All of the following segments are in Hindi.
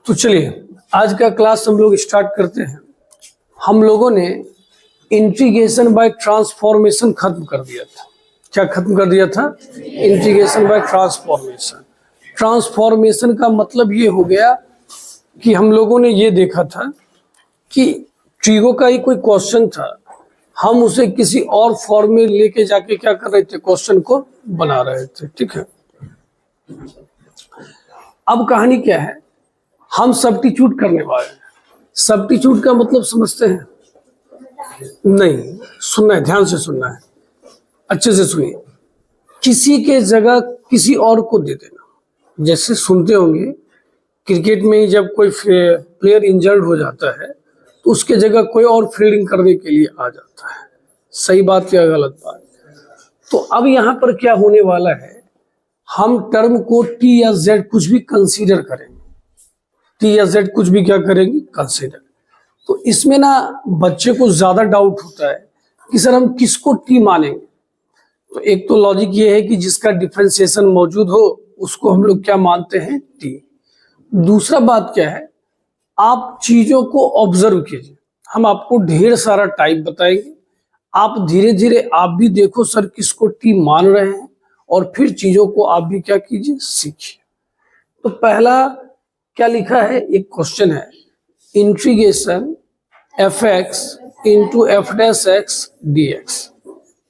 तो चलिए आज का क्लास हम लोग स्टार्ट करते हैं। हम लोगों ने इंटीग्रेशन बाय ट्रांसफॉर्मेशन खत्म कर दिया था। क्या खत्म कर दिया था? Integration by transformation. ट्रांसफॉर्मेशन का मतलब ये हो गया कि हम लोगों ने ये देखा था कि ट्रीगो का ही कोई क्वेश्चन था, हम उसे किसी और फॉर्म में लेके जाके क्या कर रहे थे, क्वेश्चन को बना रहे थे। ठीक है, अब कहानी क्या है, हम सब्स्टिट्यूट करने वाले हैं। सब्स्टिट्यूट का मतलब समझते हैं? नहीं, सुनना है, ध्यान से सुनना है, अच्छे से सुनिए। किसी के जगह किसी और को दे देना। जैसे सुनते होंगे क्रिकेट में ही जब कोई प्लेयर इंजर्ड हो जाता है तो उसके जगह कोई और फील्डिंग करने के लिए आ जाता है। सही बात या गलत बात? तो अब यहाँ पर क्या होने वाला है, हम टर्म को टी या जेड कुछ भी कंसीडर करेंगे। टी या जेड कुछ भी क्या करेंगे, कंसीडर। तो इसमें ना बच्चे को ज्यादा डाउट होता है कि सर हम किसको टी मानेंगे। तो एक तो लॉजिक ये है कि जिसका डिफरेंशिएशन मौजूद हो उसको हम लोग क्या मानते हैं, टी। दूसरा बात क्या है, आप चीजों को ऑब्जर्व कीजिए। हम आपको ढेर सारा टाइप बताएंगे, आप धीरे धीरे आप भी देखो सर किसको टी मान रहे हैं, और फिर चीजों को आप भी क्या कीजिए, सीखिए। तो पहला क्या लिखा है, एक क्वेश्चन है, integration F x into F dash x d x.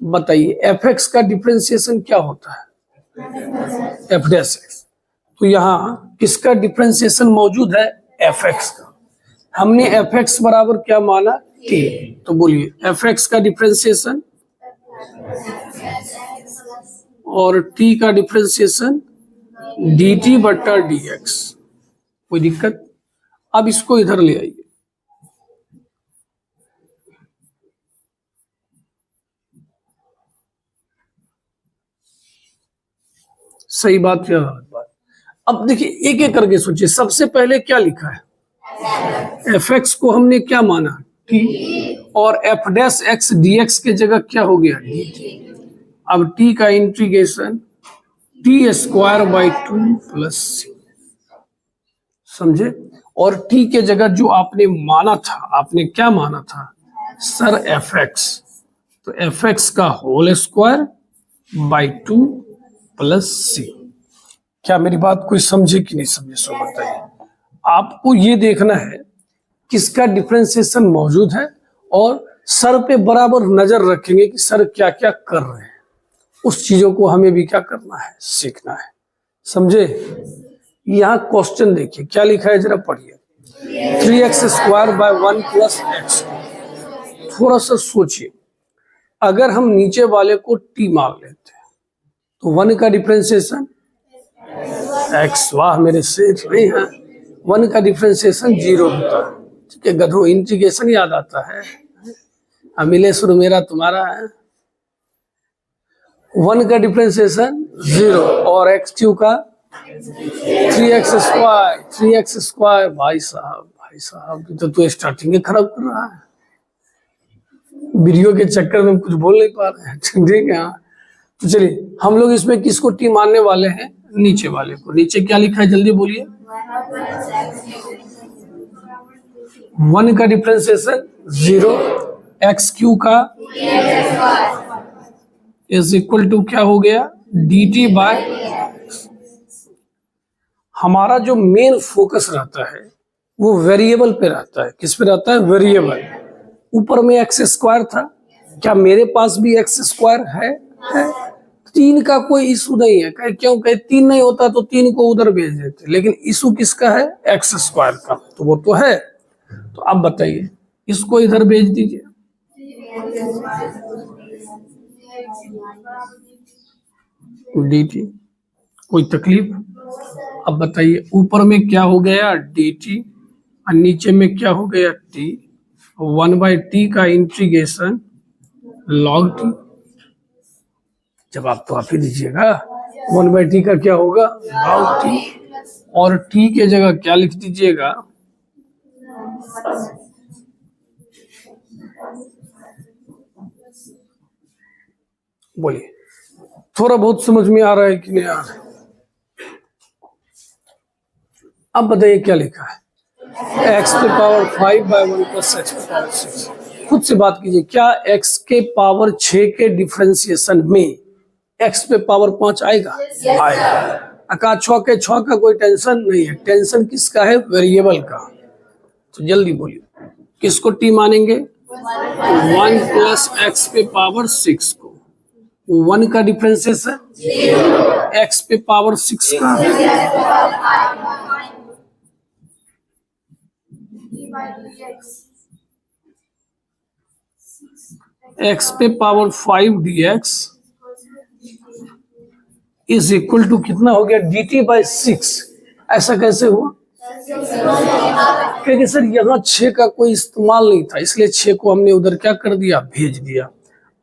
बताइए एफ एक्स का डिफरेंशिएशन क्या होता है, एफ डैश एक्स। तो यहाँ किसका डिफरेंशिएशन मौजूद है, एफ एक्स का। हमने एफ एक्स बराबर क्या माना, टी। तो बोलिए एफ एक्स का डिफरेंशिएशन और टी का डिफरेंशिएशन डी टी बट्टा डी एक्स। कोई दिक्कत? अब इसको इधर ले आइए। सही बात या गलत बात? अब देखिए एक एक करके सोचिए। सबसे पहले क्या लिखा है, एफ एक्स को हमने क्या माना, टी, और f dash x d x के जगह क्या हो गया, डी टी। अब टी का integration t square by 2 plus c. समझे? और टी के जगह जो आपने माना था, आपने क्या माना था सर, एफ एक्स। तो एफ एक्स का होल स्क्वायर बाई 2 प्लस सी। क्या मेरी बात कोई समझे कि नहीं समझे, सो बताइए। आपको ये देखना है किसका डिफरेंशिएशन मौजूद है, और सर पे बराबर नजर रखेंगे कि सर क्या क्या कर रहे हैं। उस चीजों को हमें भी क्या करना है, सीखना है। समझे? यहाँ क्वेश्चन देखिए क्या लिखा है, जरा पढ़िए। 3x square by 1 plus x. थोड़ा सा सोचिए, अगर हम नीचे वाले को टी मान लेते हैं तो 1 का डिफरेंशिएशन एक्स। वाह मेरे सेठ नहीं है, 1 का डिफरेंशिएशन 0 होता है। ठीक है गधो, इंटीग्रेशन याद आता है, अमिले शुरू मेरा तुम्हारा है। 1 का डिफरेंशिएशन 0 और एक्स क्यू का 3x स्क्वायर। 3x स्क्वायर भाई साहब तो तू स्टार्टिंग खराब कर रहा है, वीडियो के चक्कर में कुछ बोल नहीं पा रहे हैं। ठीक है, तो चलिए हम लोग इसमें किसको टी मानने वाले हैं, नीचे वाले को। नीचे क्या लिखा है जल्दी बोलिए, 1 का डिफरेंशिएशन 0, एक्स क्यू का इज इक्वल टू क्या हो गया, डी टी बाय। हमारा जो मेन फोकस रहता है वो वेरिएबल पे रहता है। किस पे रहता है, वेरिएबल। ऊपर में एक्स स्क्वायर था, क्या मेरे पास भी एक्स स्क्वायर है? 3 का कोई इशू नहीं है। कहे क्यों, कहे 3 नहीं होता तो 3 को उधर भेज देते, लेकिन इशू किसका है, एक्स स्क्वायर का। तो वो तो है। तो अब बताइए इसको इधर भेज दीजिए। डी टी, कोई तकलीफ? अब बताइए ऊपर में क्या हो गया, डी टी, और नीचे में क्या हो गया, टी। 1 बाई टी का इंटीग्रेशन लॉग टी। जवाब तो आप ही दीजिएगा। 1 बाई टी का क्या होगा, लॉग टी, और टी के जगह क्या लिख दीजिएगा, बोलिए थोड़ा बहुत समझ में आ रहा है कि नहीं आ रहा है? अब बताइए क्या लिखा है, एक्स पे पावर 5/1 प्लस एक्स पे पावर 6। खुद से बात कीजिए, क्या एक्स के पावर 6 के डिफरेंशिएशन में एक्स पे पावर 5 आएगा? आएगा। अका 6 के 6 का कोई टेंशन नहीं है, टेंशन किसका है? वेरिएबल का। तो जल्दी बोलिए, किसको टी मानेंगे? 1 प्लस एक्स पे पावर 6 को। 1 का डिफरेंशिएशन एक्स पे पावर 6 का एक्स पे power 5 dx is equal to कितना हो गया? dt/6। ऐसा कैसे हुआ? क्योंकि सर यहाँ 6 का कोई इस्तेमाल नहीं था, इसलिए 6 को हमने उधर क्या कर दिया? भेज दिया।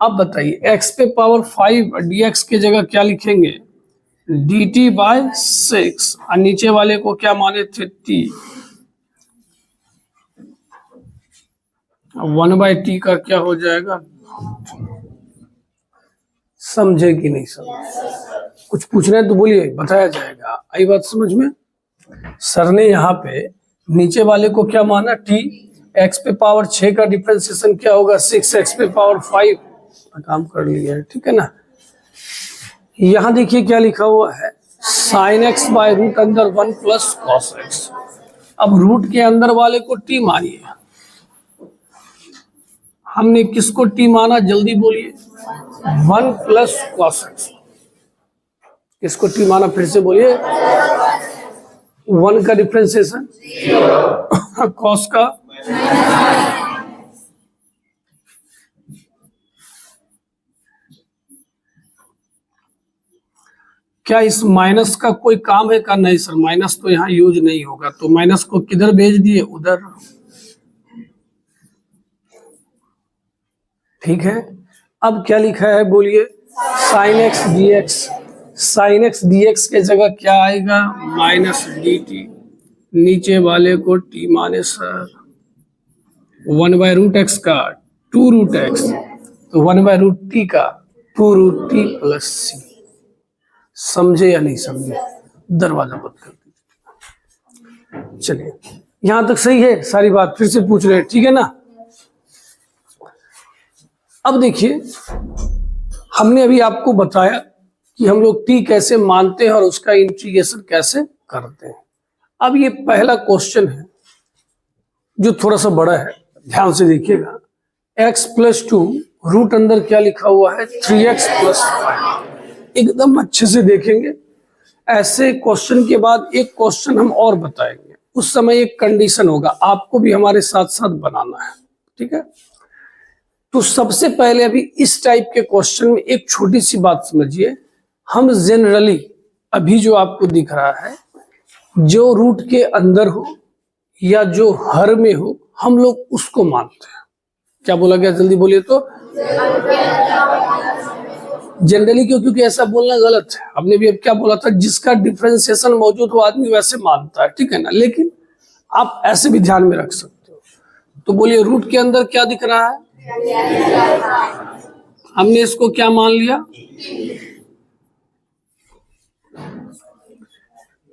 अब बताइए, x पे पावर 5 dx के जगह क्या लिखेंगे? dt/6 और नीचे वाले को क्या माने थे? t। 1/t का क्या हो जाएगा? समझे कि नहीं समझे? कुछ पूछना है तो बोलिए, बताया जाएगा। आई बात समझ में? सर ने यहाँ पे नीचे वाले को क्या माना? t। x पे पावर 6 का डिफरेंशिएशन क्या होगा? 6x पे पावर 5। काम कर लिया है, ठीक है ना? यहाँ देखिए क्या लिखा हुआ है, sin x बाय रूट अंदर 1 प्लस कॉस एक्स। अब रूट के अंदर वाले को t मानिए। हमने किसको t माना? जल्दी बोलिए। 1 प्लस कॉस एक्स। किसको t माना? फिर से बोलिए। 1 का डिफरेंशिएशन कॉस का क्या इस माइनस का कोई काम है का? नहीं सर, माइनस तो यहाँ यूज नहीं होगा, तो माइनस को किधर भेज दिए? उधर। ठीक है, अब क्या लिखा है बोलिए? Sine x d x. Sine x d x के जगह क्या आएगा? Minus D T. नीचे वाले को टी माने सर 1/√x का 2√x, तो 1/√t का 2√t प्लस सी। समझे या नहीं समझे? दरवाजा बंद कर दीजिए। चलिए, यहां तक सही है सारी बात? फिर से पूछ रहे हैं, ठीक है ना? अब देखिए, हमने अभी आपको बताया कि हम लोग t कैसे मानते हैं और उसका इंटीग्रेशन कैसे करते हैं। अब ये पहला क्वेश्चन है जो थोड़ा सा बड़ा है, ध्यान से देखिएगा। x + 2 रूट अंदर क्या लिखा हुआ है? 3x + 5। एकदम अच्छे से देखेंगे। ऐसे क्वेश्चन के बाद एक क्वेश्चन हम और बताएंगे, उस समय एक कंडीशन होगा, आपको भी हमारे साथ साथ बनाना है, ठीक है? तो सबसे पहले अभी इस टाइप के क्वेश्चन में एक छोटी सी बात समझिए। हम जनरली अभी जो आपको दिख रहा है, जो रूट के अंदर हो या जो हर में हो, हम लोग उसको मानते हैं। क्या बोला गया? जल्दी बोलिए तो। जनरली क्यों? क्योंकि ऐसा बोलना गलत है। हमने भी अब क्या बोला था? जिसका डिफरेंशिएशन मौजूद हो आदमी वैसे मानता है, ठीक है ना? लेकिन आप ऐसे भी ध्यान में रख सकते हो। तो बोलिए, रूट के अंदर क्या दिख रहा है? हमने इसको क्या मान लिया?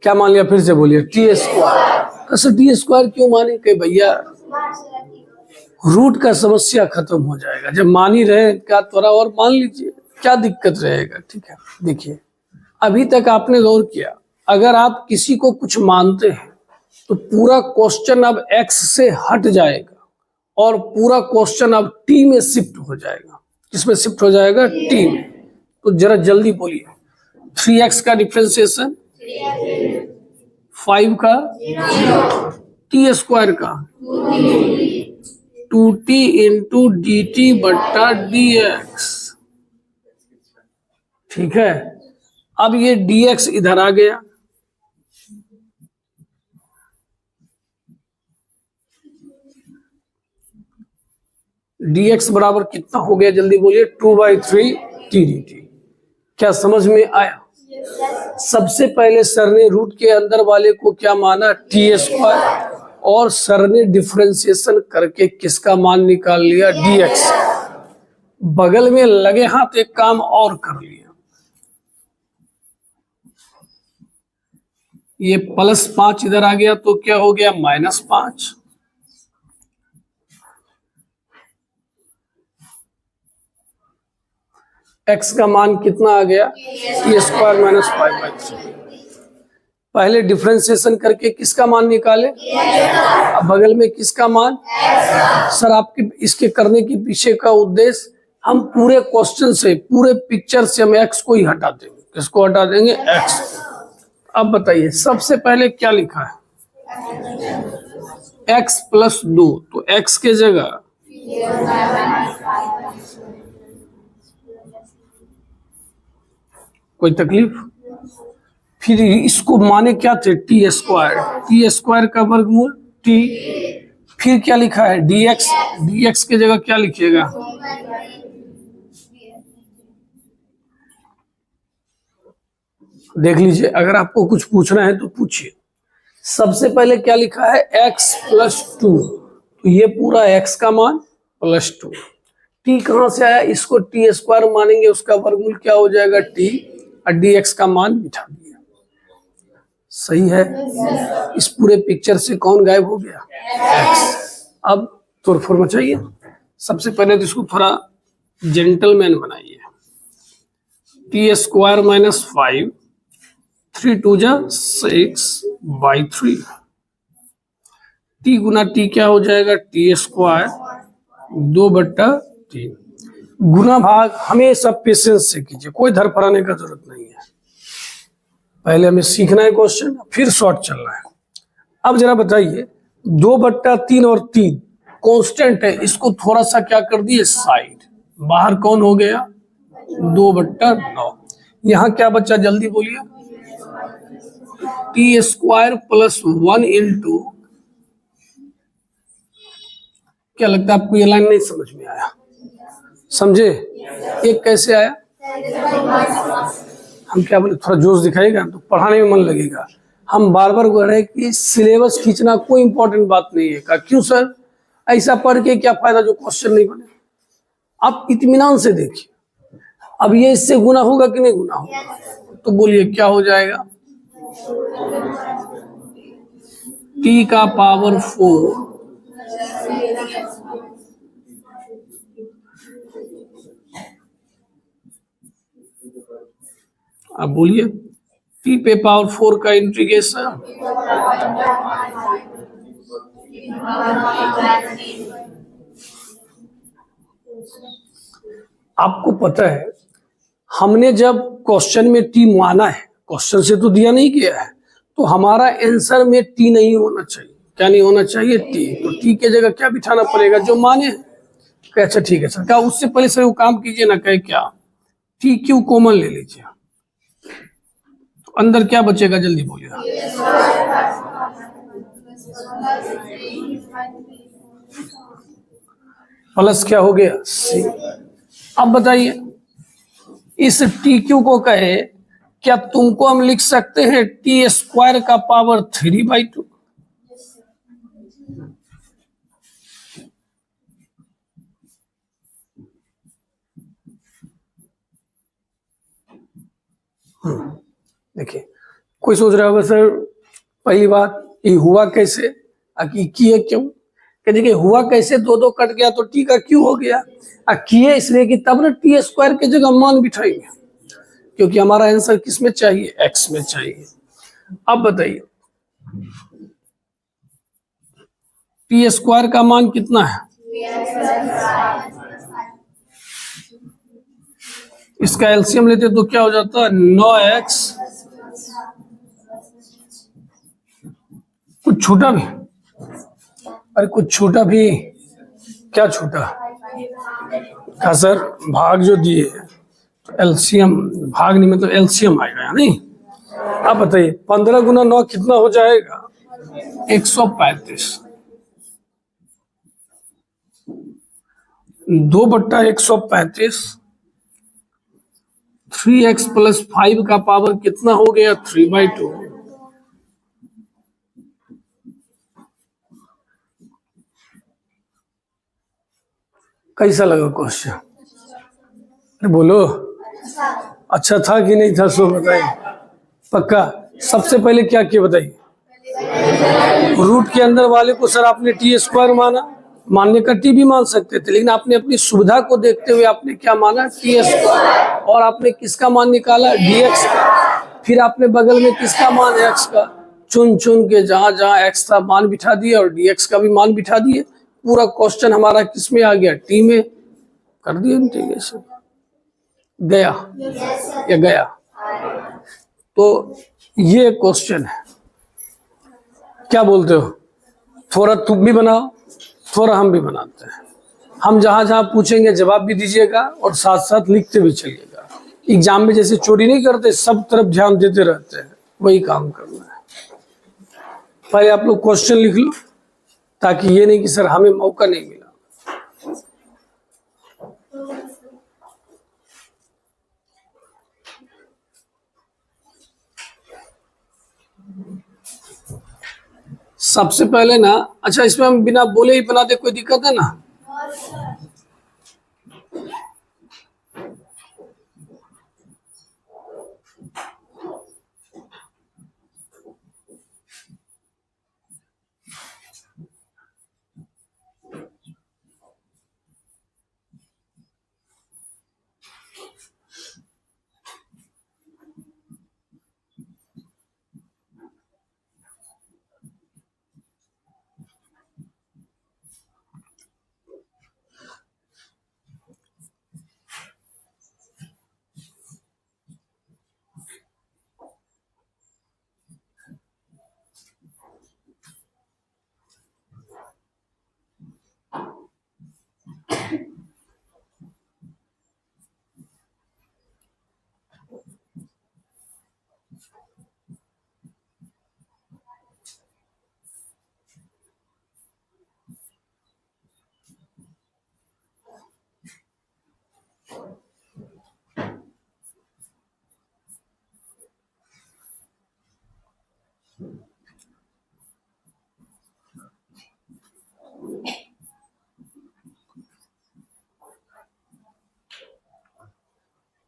क्या मान लिया? फिर से बोलिए। t²। अच्छा, t² क्यों माने? कि भैया रूट का समस्या खत्म हो जाएगा जब मान ही रहे, क्या थोड़ा और मान लीजिए, क्या दिक्कत रहेगा? ठीक है, देखिए, अभी तक आपने गौर किया, अगर आप किसी को कुछ मानते हैं तो पूरा क्वेश्चन अब x से हट जाएगा और पूरा क्वेश्चन अब t में शिफ्ट हो जाएगा। किसमें शिफ्ट हो जाएगा? t में। तो जरा जल्दी बोलिए, 3x का डिफरेंशिएशन, 5 का, t² का 2t इंटू dt/dx। ठीक है, अब ये dx इधर आ गया, dx बराबर कितना हो गया? जल्दी बोलिए। 2/3 t dt। क्या समझ में आया? सबसे पहले सर ने रूट के अंदर वाले को क्या माना? t², और सर ने डिफरेंशिएशन करके किसका मान निकाल लिया? dx। बगल में लगे हाथ एक काम और कर लिया। ये +5 इधर आ गया तो क्या हो गया -5। x का मान कितना आ गया t² - 5/3। पहले डिफरेंशिएशन करके किसका मान निकाले, अब बगल में किसका मान। सर आपके इसके करने के पीछे का उद्देश्य, हम पूरे क्वेश्चन से, पूरे पिक्चर से हम x को ही हटा देंगे। किसको हटा देंगे, x। अब बताइए सबसे पहले क्या लिखा है, x + 2, तो x के जगह कोई तकलीफ। फिर इसको माने क्या थे, t² का वर्गमूल t। फिर क्या लिखा है dx के जगह क्या लिखिएगा, देख लीजिए अगर आपको कुछ पूछना है तो पूछिए। सबसे पहले क्या लिखा है x + 2, तो ये पूरा x का मान +2। t कहां से आया, इसको t² मानेंगे, उसका वर्गमूल क्या हो जाएगा t, और dx का मान बिठा दिया। सही है। इस पूरे पिक्चर से कौन गायब हो गया, x। अब तोड़फोड़ मचाइए। सबसे पहले तो इसको थोड़ा जेंटलमैन बनाइए। t² - 5, 3 × 2 = 6/3। t गुना t क्या हो जाएगा, t², 2/3। गुना भाग हमेशा पेशेंस से कीजिए, कोई धड़फड़ाने का जरूरत नहीं है। पहले हमें सीखना है क्वेश्चन, फिर शॉर्ट चलना है। अब जरा बताइए 2/3 और 3 कांस्टेंट है, इसको थोड़ा सा क्या कर दिए साइड, बाहर कौन हो गया 2/9। यहाँ क्या बच्चा जल्दी बोलिए, t² + 1 × क्या लगता है आपको, ये लाइन नहीं समझ में आया, समझे। एक कैसे आया, हम क्या बोले, थोड़ा जोश दिखाएगा तो पढ़ाने में मन लगेगा। हम बार बार बोल रहे हैं कि सिलेबस खींचना कोई इंपॉर्टेंट बात नहीं है। का क्यों सर, ऐसा पढ़ के क्या फायदा जो क्वेश्चन नहीं बने। आप इत्मीनान से देखिए, अब ये इससे गुना होगा कि नहीं गुना होगा, तो बोलिए क्या हो जाएगा, t⁴ अब बोलिए t⁴ का इंटीग्रेशन, आपको पता है हमने जब क्वेश्चन में t माना है, क्वेश्चन से तो दिया नहीं गया है, तो हमारा आंसर में t नहीं होना चाहिए। क्या नहीं होना चाहिए, t। तो t के जगह क्या बिठाना पड़ेगा, जो माने। अच्छा ठीक है सर, क्या उससे पहले सर वो काम कीजिए ना, कहे क्या TQ कॉमन ले लीजिए, अंदर क्या बचेगा जल्दी बोलिए, प्लस क्या हो गया C। अब बताइए इस TQ को कहे, क्या तुमको हम लिख सकते हैं t² का पावर 3/2। देखिए कोई सोच रहा होगा सर पहली बात ये हुआ कैसे, किए क्यों। कि देखिए हुआ कैसे, 2 कट गया तो t का क्यों हो गया, किए इसलिए कि तब ना t² के जगह मान बिठाएंगे, क्योंकि हमारा आंसर किस में चाहिए, x में चाहिए। अब बताइए t² का मान कितना है, इसका एलसीएम लेते तो क्या हो जाता है 9x, कुछ छोटा भी, अरे कुछ छोटा भी, क्या छोटा, हाँ सर भाग जो दिए तो एलसीएम, भाग नहीं मतलब एलसीएम आएगा या नहीं। अब बताइए 15 × 9 कितना हो जाएगा 135, 2/135, 3x + 5 का पावर कितना हो गया 3/2। कैसा लगा क्वेश्चन, अरे बोलो अच्छा था कि नहीं था, सो बताइए। पक्का सबसे पहले क्या किया बताइए? रूट के अंदर वाले को सर आपने टी स्क्वायर माना, मानने का टी भी मान सकते थे, लेकिन आपने अपनी सुविधा को देखते हुए आपने क्या माना? T square. और आपने किसका मान निकाला? dx का। फिर आपने बगल में किसका मान? x का। चुन चुन के जहां जहां x का मान बिठा दिया और dx का भी मान बिठा दिए। पूरा क्वेश्चन हमारा किस में आ गया? टी में। कर दिया इंटीग्रेशन। गया या गया? तो ये क्वेश्चन है, क्या बोलते हो? थोड़ा तुम भी बनाओ, थोड़ा हम भी बनाते हैं। हम जहां जहां पूछेंगे जवाब भी दीजिएगा और साथ साथ लिखते भी चलिएगा। एग्जाम में जैसे चोरी नहीं करते, सब तरफ ध्यान देते रहते हैं, वही काम करना है। पहले आप लोग क्वेश्चन लिख लो, ताकि ये नहीं कि सर हमें मौका नहीं मिला। सबसे पहले ना, अच्छा इसमें हम बिना बोले ही बना दे, कोई दिक्कत है ना?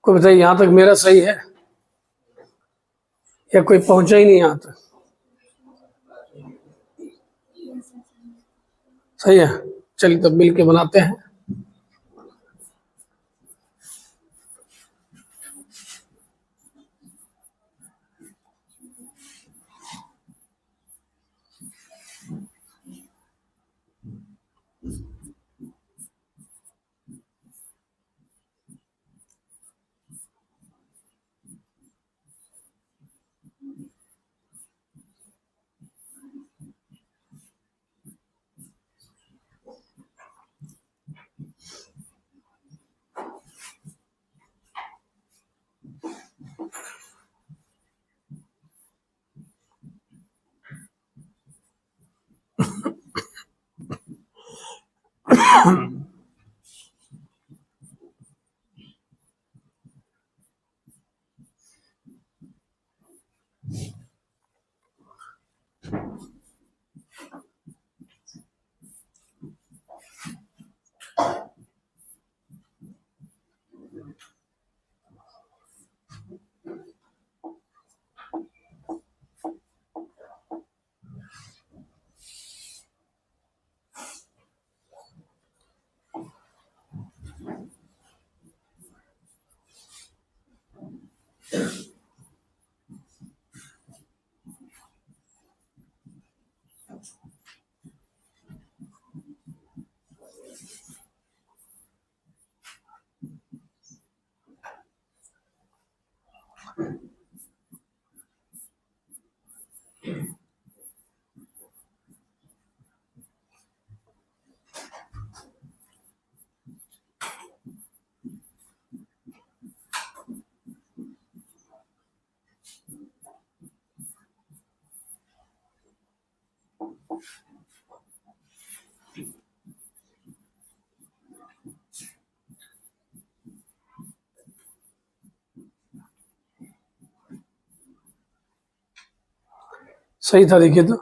कोई बताइए, यहां तक मेरा सही है या कोई पहुंचा ही नहीं यहां तक? सही है, चलिए तब मिल के बनाते हैं। सही था, देखिए तो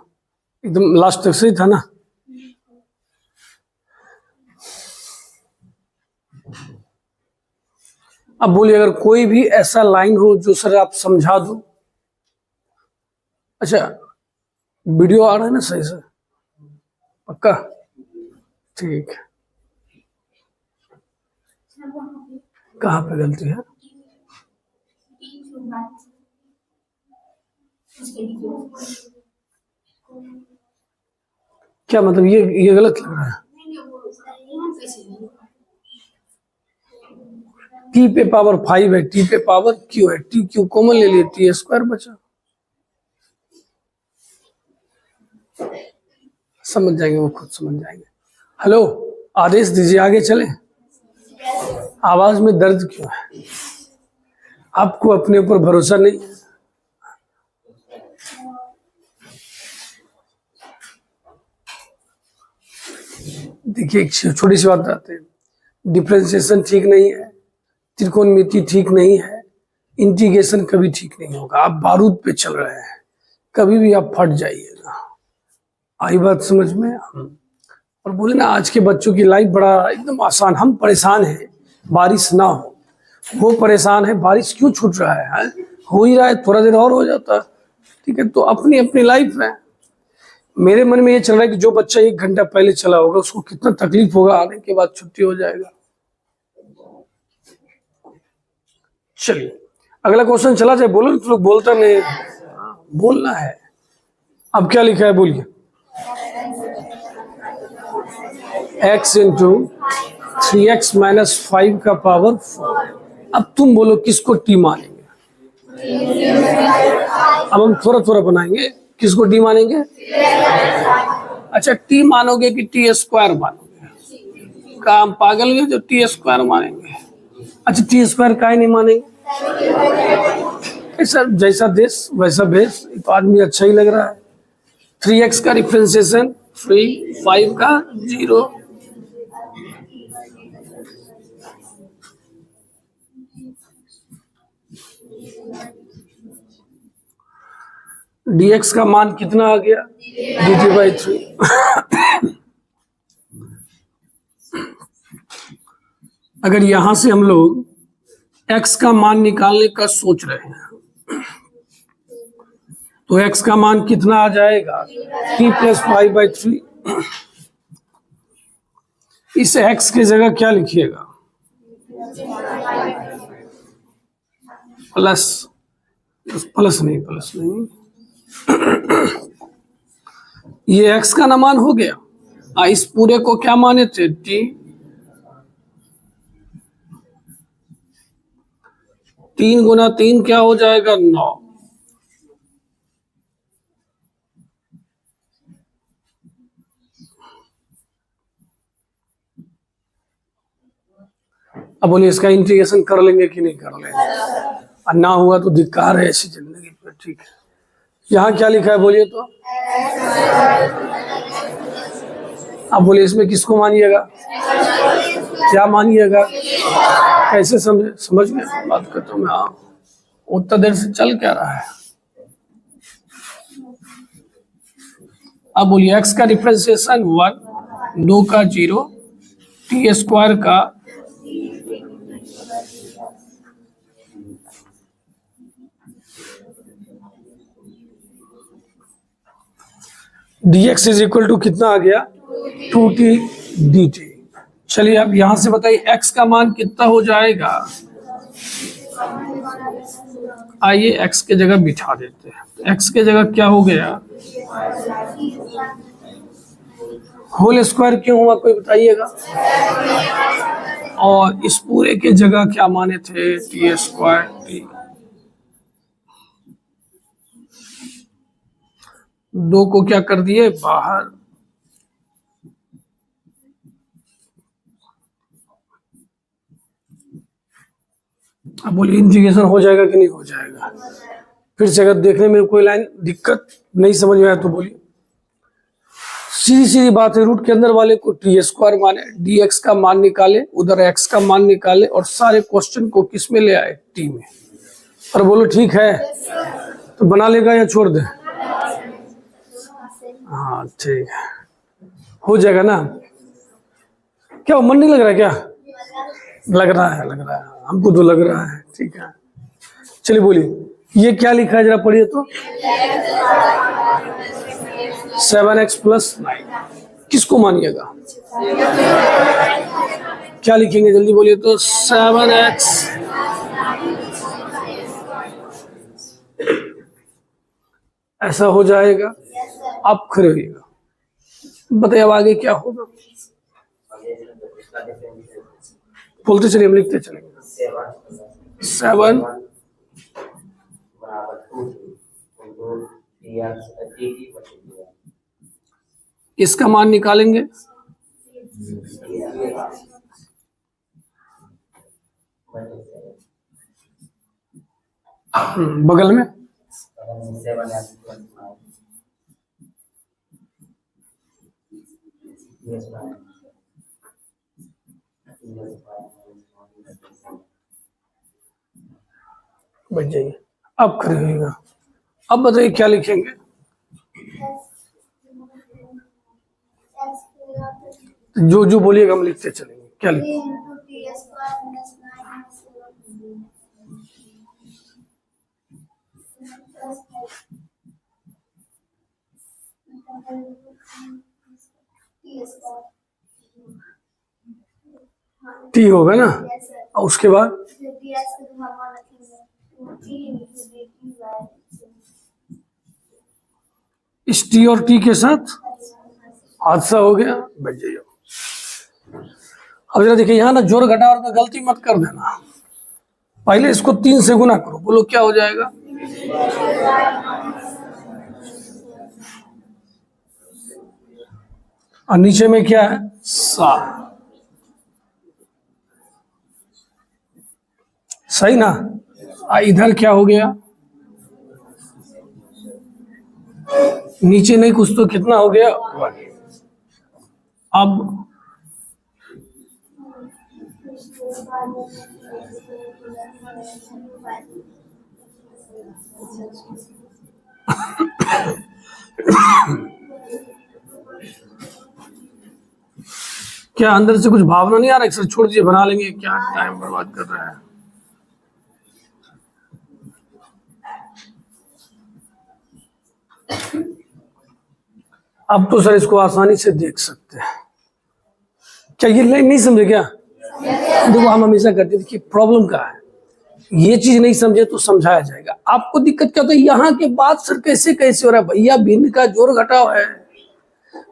एकदम लास्ट तक सही था ना। अब बोलिए, अगर कोई भी ऐसा लाइन हो जो सर आप समझा दो, अच्छा, वीडियो आ रहा है ना सही से? पक्का? ठीक है। कहाँ पे गलती है? क्या मतलब ये गलत लग रहा है? टी पे पावर 5 है, टी पे पावर क्यू है, टी क्यू कॉमन ले लिए, टी स्क्वायर बचा। समझ जाएंगे, वो खुद समझ जाएंगे। हेलो, आदेश दीजिए, आगे चले। आवाज में दर्द क्यों है? आपको अपने ऊपर भरोसा नहीं है? देखिए, एक छोटी सी बात बताते हैं। डिफरेंशिएशन ठीक नहीं है, त्रिकोणमिति ठीक नहीं है, इंटीग्रेशन कभी ठीक नहीं होगा। आप बारूद पे चल रहे हैं, कभी भी आप फट जाइएगा। आई बात समझ में? और बोले ना, आज के बच्चों की लाइफ बड़ा एकदम आसान। हम परेशान हैं बारिश ना हो, वो परेशान है बारिश क्यों छूट रहा है? हो ही रहा है, थोड़ा देर और हो जाता। ठीक है, तो अपनी अपनी लाइफ है। मेरे मन में ये चल रहा है कि जो बच्चा 1 घंटा पहले चला होगा उसको कितना तकलीफ होगा, आने के बाद छुट्टी हो जाएगा। चलिए अगला क्वेश्चन चला जाए। बोलो, तो लोग बोलता नहीं, बोलना है। अब क्या लिखा है बोलिए? x इंटू 3x माइनस 5 का पावर 4। अब तुम बोलो किसको t मानेंगे? अब हम थोड़ा थोड़ा बनाएंगे। किसको t मानेंगे? अच्छा, t मानोगे कि t स्क्वायर मानोगे? काम पागल हुए जो t स्क्वायर मानेंगे? अच्छा, t स्क्वायर काहे नहीं मानेंगे? सर जैसा देश वैसा भेष। तो आदमी अच्छा ही लग रहा है। 3x का डिफरेंशिएशन 3, 5 का 0। dx का मान कितना आ गया? dt/3। अगर यहां से हम लोग x का मान निकालने का सोच रहे हैं तो x का मान कितना आ जाएगा? t+5/3। इस x की जगह क्या लिखिएगा? प्लस। प्लस नहीं, ये x का ना मान हो गया। इस पूरे को क्या माने थे? t। 3 गुना 3 क्या हो जाएगा? 9। अब बोलिए इसका इंटीग्रेशन कर लेंगे कि नहीं कर लेंगे? और ना हुआ तो धिक्कार है ऐसी जिंदगी पर। ठीक है, यहाँ क्या लिखा है बोलिए तो? अब बोलिए इसमें किसको मानिएगा? क्या मानिएगा? कैसे समझ गए बात करता हूँ मैं? हाँ, उतना देर से चल क्या रहा है? अब बोलिए x का डिफरेंशिएशन 1, 2 का 0, t स्क्वायर का dx इज इक्वल टू कितना आ गया? 2t dt। चलिए अब यहां से बताइए x का मान कितना हो जाएगा? आइए x के जगह बिठा देते हैं। x के जगह क्या हो गया? होल स्क्वायर क्यों हुआ कोई बताइएगा? और इस पूरे के जगह क्या माने थे? T square T. 2 को क्या कर दिए? बाहर। अब बोलिए इंटीग्रेशन हो जाएगा कि नहीं हो जाएगा? फिर से अगर देखने में कोई लाइन दिक्कत नहीं समझ में आया तो बोलिए। सीधी सीधी बात है, रूट के अंदर वाले को टी स्क्वायर माने, dx का मान निकाले, उधर x का मान निकाले और सारे क्वेश्चन को किस में ले आए? टी में। और बोलो ठीक है तो बना लेगा या छोड़ दे? हाँ ठीक है, हो जाएगा ना? क्या मन नहीं लग रहा है क्या? लग रहा है हमको तो लग रहा है। ठीक है, चलिए बोलिए ये क्या लिखा है जरा पढ़िए तो, 7x + 9, किसको मानिएगा? क्या लिखेंगे जल्दी बोलिए तो, 7x ऐसा हो जाएगा। आप खड़े होइएगा, बताइए अब आगे क्या होगा। बोलते चलिए, हम लिखते चलेंगे। 7 इसका मान निकालेंगे, बगल में बच जाइए। अब खड़े होइएगा, अब बताइए क्या लिखेंगे। जो जो बोलिएगा हम लिखते चलेंगे। क्या लिखेंगे? टी होगा ना, और उसके बाद इस टी और टी के साथ हादसा हो गया, बच जाइए। अब जरा देखिए यहाँ ना जोड़ घटाव में गलती मत कर देना, पहले इसको 3 से गुना करो, बोलो क्या हो जाएगा। और नीचे में क्या है, 7, सही ना। इधर क्या हो गया, नीचे नहीं कुछ तो कितना हो गया, 1। अब क्या अंदर से कुछ भावना नहीं आ रहा है? सर छोड़ दीजिए, बना लेंगे, क्या टाइम बर्बाद कर रहा है। अब तो सर इसको आसानी से देख सकते हैं। क्या ये नहीं समझे क्या? देखो हम हमेशा कहते थे कि प्रॉब्लम क्या है, ये चीज नहीं समझे तो समझाया जाएगा। आपको दिक्कत क्या होता है, यहाँ के बाद सर कैसे कैसे हो रहा है? भैया भिन्न का जोड़ घटाव है,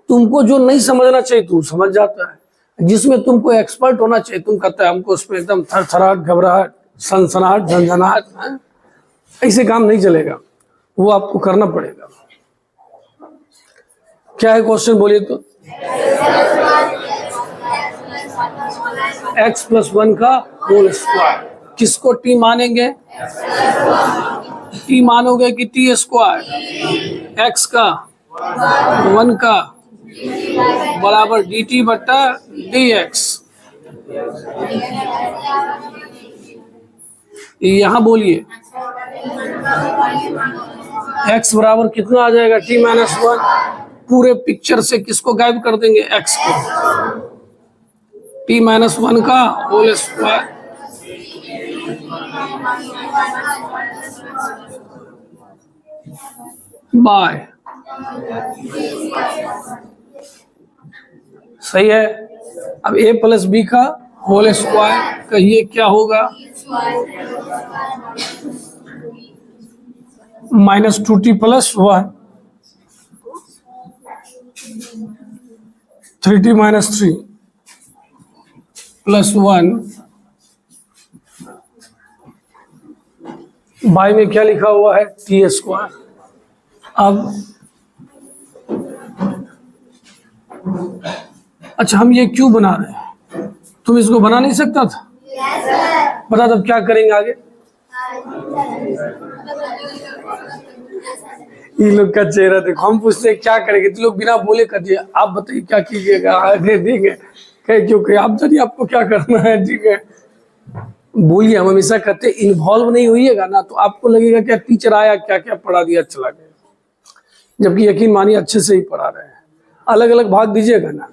तुमको जो नहीं समझना चाहिए तू समझ जाता है, जिसमें तुमको एक्सपर्ट होना चाहिए तुम कहता है हमको उसमें एकदम थरथराहट, घबराहट, सनसनाहट, झंझनाहट। ऐसे काम नहीं चलेगा, वो आपको करना पड़ेगा। क्या है क्वेश्चन बोलिए तो। x + 1 का होल स्क्वायर, किसको टी मानेंगे? टी मानोगे कि टी स्क्वायर? x का 1 का बराबर dt बट्टा dx। यहां बोलिए x बराबर कितना आ जाएगा, t - 1। पूरे पिक्चर से किसको गायब कर देंगे, x को। t - 1 का होल स्क्वायर बाय, सही है। अब a + b का होल स्क्वायर, कहिए क्या होगा, -2t + 1, 3t - 3 + 1 बाय में क्या लिखा हुआ है, टी स्क्वायर। अब अच्छा हम ये क्यों बना रहे हैं, तुम इसको बना नहीं सकता था? बता तब क्या करेंगे आगे। ये लोग का चेहरा देखो, हम पूछते हैं क्या करेंगे, तो लोग बिना बोले कर दिए। आप बताइए क्या कीजिएगा आगे, देंगे कहे क्योंकि आप जानिए आपको क्या करना है, ठीक है बोलिए। हम हमेशा कहते इन्वॉल्व नहीं होइएगा ना तो आपको लगेगा क्या टीचर आया क्या क्या पढ़ा दिया चला गया, जबकि यकीन मानिए अच्छे से ही पढ़ा रहे हैं। अलग अलग भाग दीजिएगा ना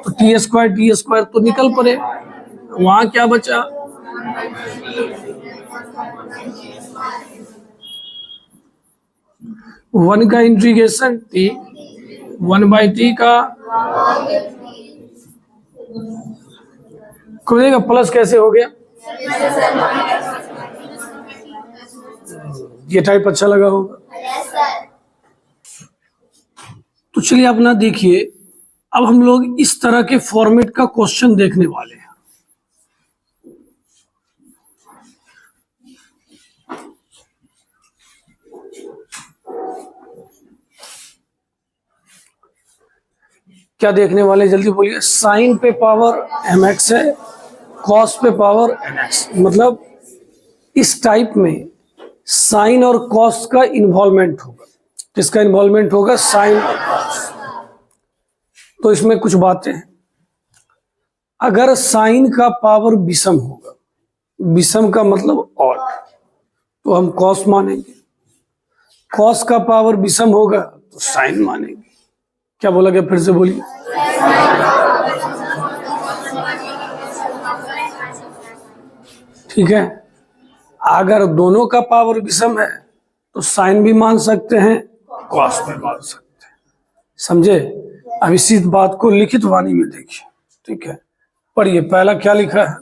तो टी स्क्वायर तो निकल पड़े, वहां क्या बचा, 1 का इंटीग्रेशन t, 1/t का खुलेगा प्लस कैसे हो गया? ये टाइप अच्छा लगा होगा। तो चलिए अपना देखिए, अब हम लोग इस तरह के फॉर्मेट का क्वेश्चन देखने वाले हैं। क्या देखने वाले जल्दी बोलिए। साइन पे पावर mx है, कॉस पे पावर nx, मतलब इस टाइप में साइन और कॉस का इन्वॉल्वमेंट होगा। किसका इन्वॉल्वमेंट होगा? साइन और कॉस। तो इसमें कुछ बातें हैं। अगर साइन का पावर विषम होगा, विषम का मतलब ऑड, तो हम कॉस मानेंगे। कॉस का पावर विषम होगा तो साइन मानेंगे। क्या बोला गया? फिर से बोलिए। ठीक है, अगर दोनों का पावर विषम है तो साइन भी मान सकते हैं, कॉस भी मान सकते हैं। समझे? अब इसी बात को लिखित वाणी में देखिए। ठीक है, पढ़िए। पहला क्या लिखा है?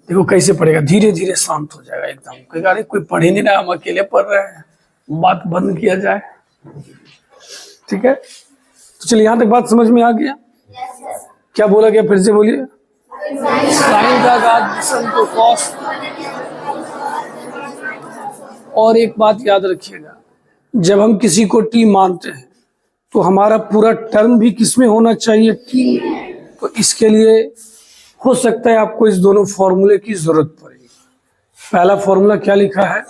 देखो कैसे पढ़ेगा, धीरे धीरे शांत हो जाएगा एकदम। कहेगा अरे कोई पढ़ ही नहीं रहा, हम अकेले पढ़ रहे हैं, बात बंद किया जाए। ठीक है, तो चलिए यहां तक बात समझ में आ गया। क्या बोला गया? फिर से बोलिए। साइन का घात विषम तो कॉस। और एक बात याद रखिएगा, जब हम किसी को टी मानते हैं तो हमारा पूरा टर्म भी किसमें होना चाहिए? टी। तो इसके लिए हो सकता है आपको इस दोनों फॉर्मूले की जरूरत पड़ेगी। पहला फॉर्मूला क्या लिखा है?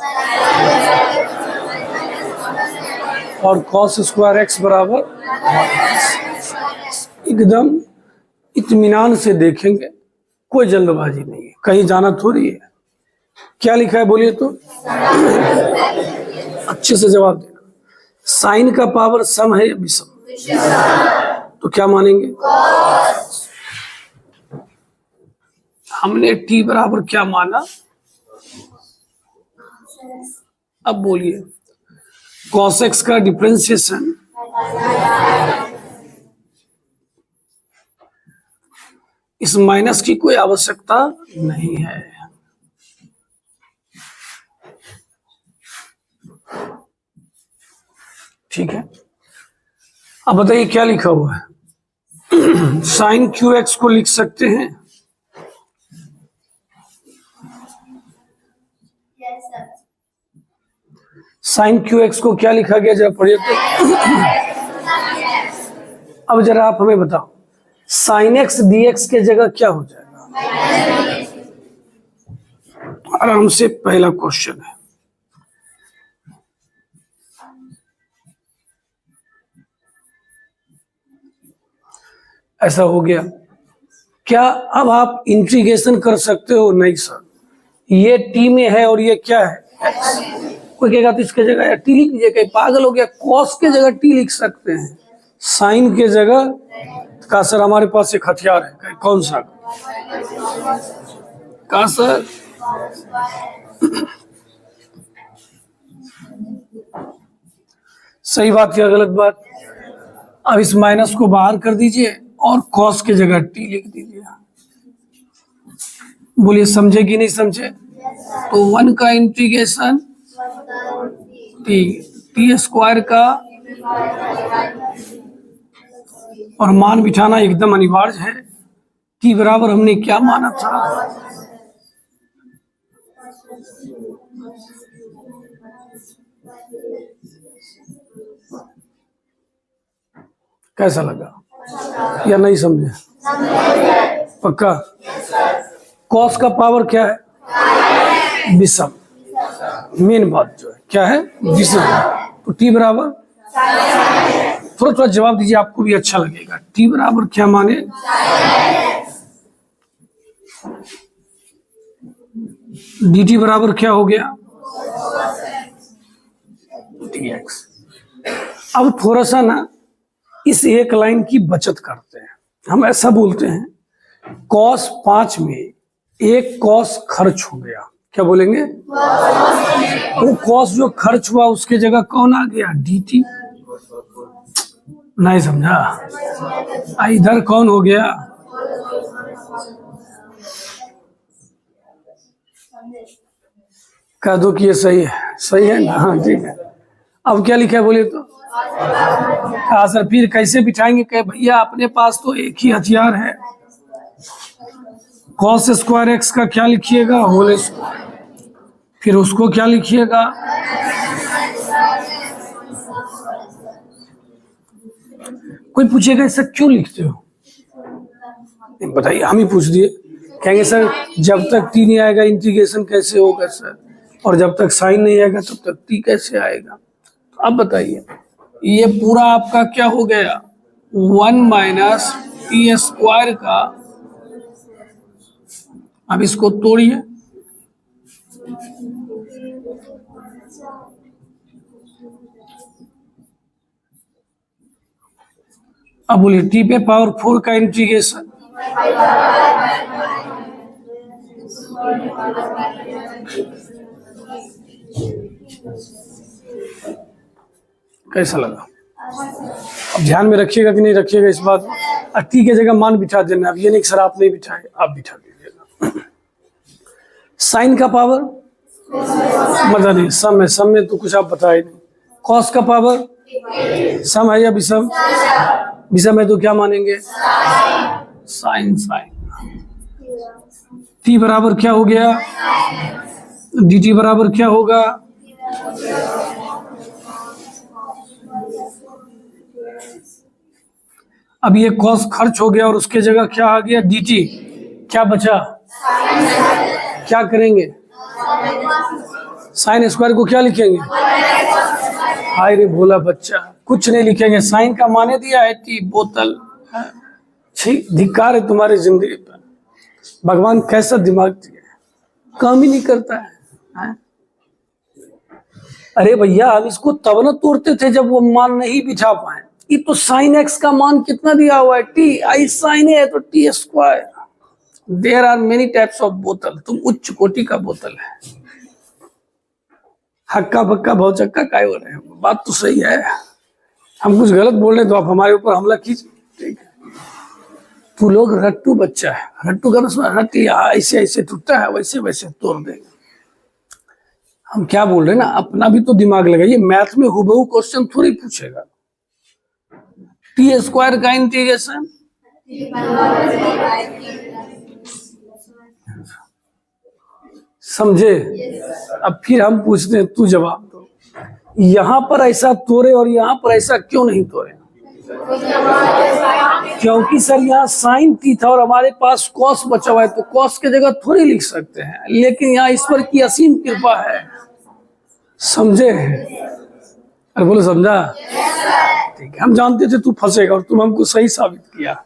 और cos स्क्वायर x बराबर, एकदम इत्मीनान से देखेंगे, कोई जल्दबाजी नहीं है, कहीं जाना थोड़ी है। क्या लिखा है बोलिए तो? अच्छे से जवाब देना। साइन का पावर सम है या विषम? तो क्या मानेंगे? हमने t बराबर क्या माना? अब बोलिए। cos x का डिफरेंशिएशन इस माइनस की कोई आवश्यकता नहीं है। ठीक है, अब बताइए क्या लिखा हुआ है? साइन क्यू एक्स को लिख सकते हैं। साइन क्यू एक्स को क्या लिखा गया? जरा पढ़िए तो। अब जरा आप हमें बताओ, साइन एक्स डी एक्स के जगह क्या हो जाएगा? आराम से पहला क्वेश्चन है। ऐसा हो गया क्या? अब आप इंटीग्रेशन कर सकते हो? नहीं सर, ये टी में है और ये क्या है? एक्स। कोई कहेगा तो इसके जगह टी लिख दीजिए, कहीं पागल हो गया? कॉस के जगह टी लिख सकते हैं, साइन के जगह का। सर हमारे पास एक हथियार है। कौन सा? का सर? सही बात या गलत बात? अब इस माइनस को बाहर कर दीजिए और कॉस के जगह टी लिख दीजिए। बोलिए समझे कि नहीं समझे? तो 1 का इंटीग्रेशन टी स्क्वायर का, और मान बिठाना एकदम अनिवार्य है। टी बराबर हमने क्या माना था? कैसा लगा या नहीं समझे? पक्का? कॉस का पावर क्या है? विषम। मेन बात जो है क्या है? विषम। तो टी बराबर, थोड़ा थोड़ा जवाब दीजिए, आपको भी अच्छा लगेगा। टी बराबर क्या माने? डी टी बराबर क्या हो गया? D x. अब थोड़ा सा ना इस एक लाइन की बचत करते हैं। हम ऐसा बोलते हैं, cos 5 में एक कॉस खर्च हो गया, क्या बोलेंगे? वो कॉस जो खर्च हुआ उसके जगह कौन आ गया? dt। नहीं समझा? इधर कौन हो गया? कह दो कि ये सही है, सही है ना? हाँ ठीक है। अब क्या लिखा है बोलिए तो? हाँ सर, फिर कैसे बिठाएंगे? कहे भैया अपने पास तो एक ही हथियार है, कॉस स्क्वायर एक्स का क्या लिखिएगा? Whole square. फिर उसको क्या लिखिएगा? कोई पूछेगा ऐसा क्यों लिखते हो? बताइए, हम ही पूछ दिए। कहेंगे सर जब तक टी नहीं आएगा इंटीग्रेशन कैसे होगा सर, और जब तक साइन नहीं आएगा तब तक टी कैसे आएगा? अब बताइए, ये पूरा आपका क्या हो गया? 1 माइनस टी स्क्वायर का। अब इसको तोड़िए, अब बोलिए टी पे पावर 4 का इंटीग्रेशन। कैसा लगा? अब ध्यान में रखिएगा कि नहीं रखिएगा इस बात को। टी के जगह मान बिठा देना। अब ये नहीं सर आप नहीं बिठाए, आप बिठा दीजिएगा। साइन का पावर मतलब नहीं, सम है, सम में तो कुछ आप बताए नहीं। कॉस का पावर सम है या विषम? विषम है तो क्या मानेंगे? साइन। साइन। टी बराबर क्या हो गया? डी टी बराबर क्या होगा? अब ये कॉस खर्च हो गया और उसके जगह क्या आ गया? D T. क्या बचा? क्या करेंगे? साइन स्क्वायर को क्या लिखेंगे? हाय रे भोला बच्चा, कुछ नहीं लिखेंगे। साइन का माने दिया है टी बोतल। धिक्कार है तुम्हारी जिंदगी पर। भगवान कैसा दिमाग दिया है, काम ही नहीं करता है। अरे भैया हम इसको तब न तोड़ते थे जब वो मान नहीं बिठा पाए। ये तो साइन एक्स का मान कितना दिया हुआ है? टी। आई साइन है तो t square. There are many types of बोतल। तुम उच्च कोटि का बोतल है। हक्का बक्का भौचक्का काय हो रहे हैं? बात तो सही है, हम कुछ गलत बोल रहे तो आप हमारे ऊपर हमला कीजिए। ठीक है, तू लोग रट्टू बच्चा है। रट्टू का मतलब रट्टी ऐसे ऐसे टूटता है, वैसे वैसे तोड़ देगा। हम क्या बोल रहे हैं ना, अपना भी तो दिमाग लगाइए। मैथ में हुबहू क्वेश्चन थोड़ी पूछेगा। टी स्क्वायर का इंटीग्रेशन समझे? अब फिर हम पूछते हैं, तू जवाब दो। यहां पर ऐसा तोड़े और यहां पर ऐसा क्यों नहीं तोड़े? क्योंकि सर यहाँ साइन टी था और हमारे पास कॉस बचा हुआ है, तो कॉस की जगह थोड़ी लिख सकते हैं। लेकिन यहाँ ईश्वर की असीम कृपा है, समझे? अरे बोलो समझा? ठीक है, हम जानते थे तू फंसेगा और तुम हमको सही साबित किया,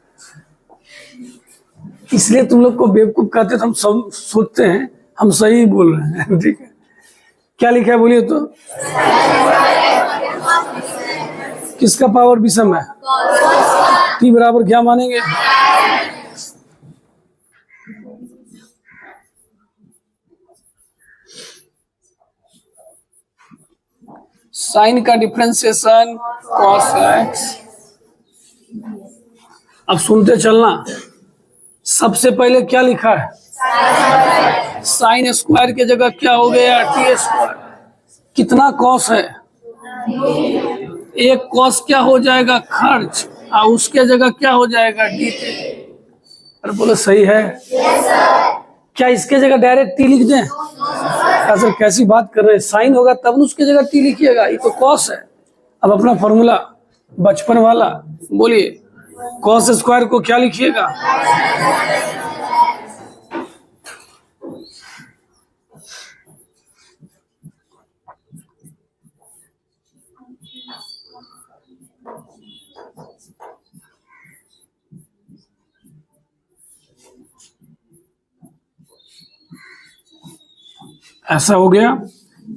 इसलिए तुम लोग को बेवकूफ कहते थे। हम सब सोचते हैं हम सही बोल रहे हैं। ठीक है, क्या लिखा है बोलिए तो? किसका पावर विषम है? टी बराबर क्या मानेंगे? साइन का डिफरेंशिएशन कॉस एक्स। अब सुनते चलना, सबसे पहले क्या लिखा है? साइन स्क्वायर की जगह क्या हो गया? T square. कितना कॉस है? एक कॉस क्या हो जाएगा? खर्च। और उसके जगह क्या हो जाएगा? D T. अरे बोलो सही है? क्या इसके जगह डायरेक्ट टी लिख दें? सर कैसी बात कर रहे हैं, साइन होगा तब न उसके जगह टी लिखिएगा, ये तो कॉस है। अब अपना फॉर्मूला बचपन वाला बोलिए, कॉस स्क्वायर को क्या लिखिएगा? ऐसा हो गया।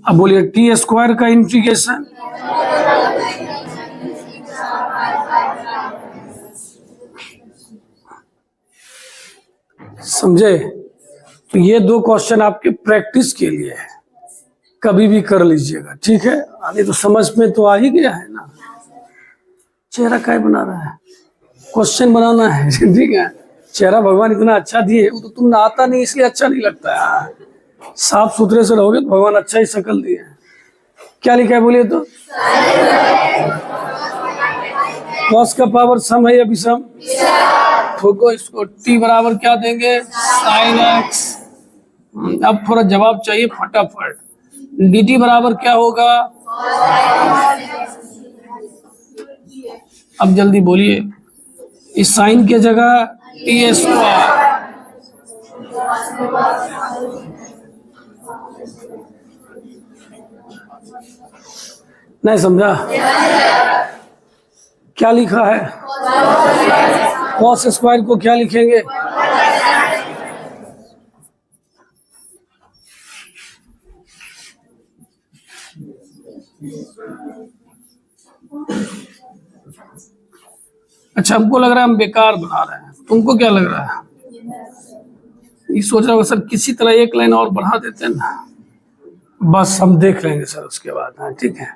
अब बोलिए टी स्क्वायर का इंटीग्रेशन। समझे? तो ये दो क्वेश्चन आपके प्रैक्टिस के लिए है, कभी भी कर लीजिएगा, ठीक है। अरे तो समझ में तो आ ही गया है ना। चेहरा काय बना रहा है, क्वेश्चन बनाना है ठीक है। चेहरा भगवान इतना अच्छा दिए, वो तो तुमने आता नहीं इसलिए अच्छा नहीं लगता है। साफ सुथरे से रहोगे तो भगवान अच्छा ही शक्ल दिए है। क्या लिखा है बोलिए तो? कॉस का पावर सम है या विषम? ठोको इसको। टी बराबर क्या देंगे? Sine x. अब थोड़ा जवाब चाहिए फटाफट। डी टी बराबर क्या होगा? अब जल्दी बोलिए। इस साइन के जगह टी स्क्वायर। नहीं समझा? क्या लिखा है? कॉस स्क्वायर को क्या लिखेंगे? अच्छा, हमको लग रहा है हम बेकार बना रहे हैं, तुमको क्या लग रहा है? ये सोच रहा हूँ सर किसी तरह एक लाइन और बढ़ा देते हैं ना, बस हम देख लेंगे सर उसके बाद। हाँ ठीक है,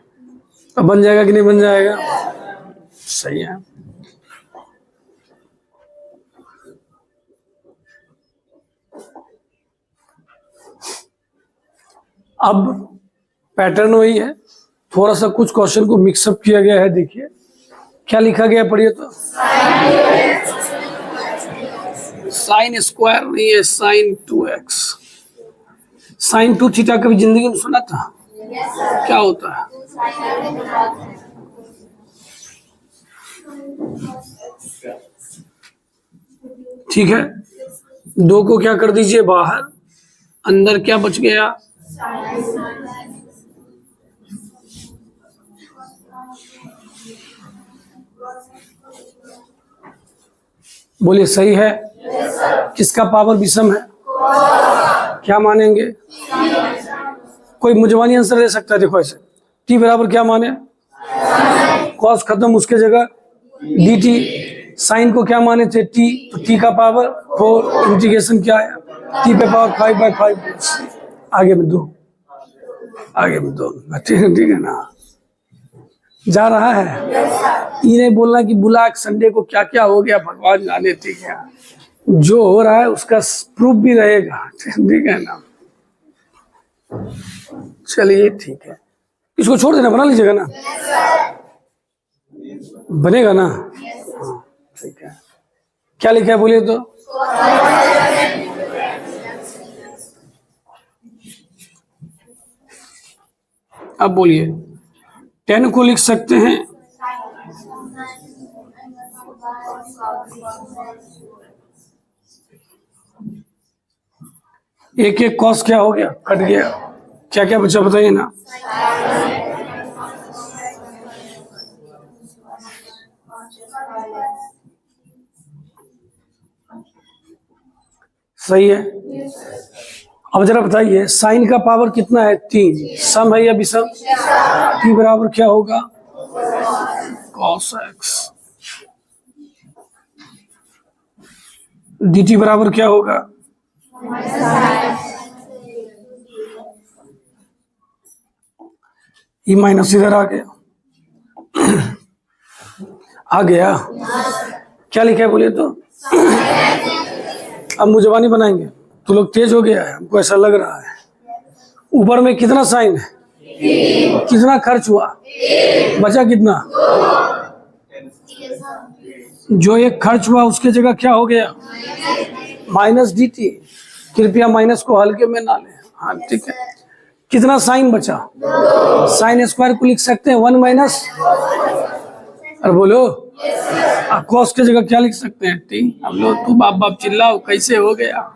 तो बन जाएगा कि नहीं बन जाएगा? सही है। अब पैटर्न वही है, थोड़ा सा कुछ क्वेश्चन को मिक्सअप किया गया है। देखिए क्या लिखा गया, पढ़िए तो। साइन स्क्वायर नहीं है, साइन 2x। साइन 2 थीटा कभी जिंदगी में सुना था? क्या होता है? ठीक है, 2 को क्या कर दीजिए बाहर, अंदर क्या बच गया? बोलिए सही है। किसका पावर विषम है? क्या मानेंगे? कोई मुझवानी आंसर दे सकता है? देखो ऐसे, टी बराबर क्या माने? कॉस खत्म, उसके जगह डी टी। साइन को क्या माने थे? टी, तो टी का पावर 4। इंटीग्रेशन क्या है? टी पे पावर 5/5। आगे में 2, आगे में 2। ठीक है ना? जा रहा है। ये नहीं बोलना कि बुलाक संडे को क्या क्या हो गया भगवान जाने, ठीक है। जो हो रहा है उसका प्रूफ भी रहेगा, ठीक है ना? चलिए ठीक है, इसको छोड़ देना, बना लीजिएगा ना, बनेगा ना? ठीक है, क्या लिखा है बोलिए तो? अब बोलिए। 10 को लिख सकते हैं एक एक कॉस क्या हो गया? कट गया। क्या क्या बचा बताइए ना? सही है। अब जरा बताइए, साइन का पावर कितना है? 3। सम है या विषम? टी बराबर क्या होगा? Cos x. डी टी बराबर क्या होगा? ये माइनस इधर आ गया, आ गया। क्या लिखा है बोलिए तो? अब मुझवानी बनाएंगे तो लोग तेज हो गया है, हमको ऐसा लग रहा है। ऊपर में कितना साइन है? कितना खर्च हुआ? बचा कितना? जो एक खर्च हुआ उसके जगह क्या हो गया? Minus D T. कृपया माइनस को हल्के में ना लें। हाँ ठीक है। कितना साइन बचा? साइन स्क्वायर को लिख सकते हैं 1 माइनस, और बोलो कॉस के जगह क्या लिख सकते हैं? टी। अब लो तू बाप बाप चिल्लाओ, कैसे हो गया?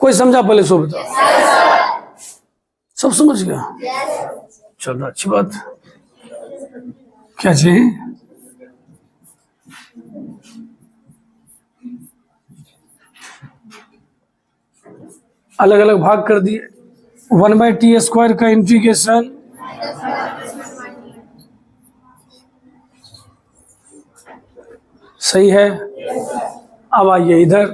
कोई समझा पहले सो बताओ। सब समझ गया? चलो अच्छी बात। क्या चाहिए? अलग अलग भाग कर दिए। 1/t² का इंटीग्रेशन सही है। अब आइए इधर,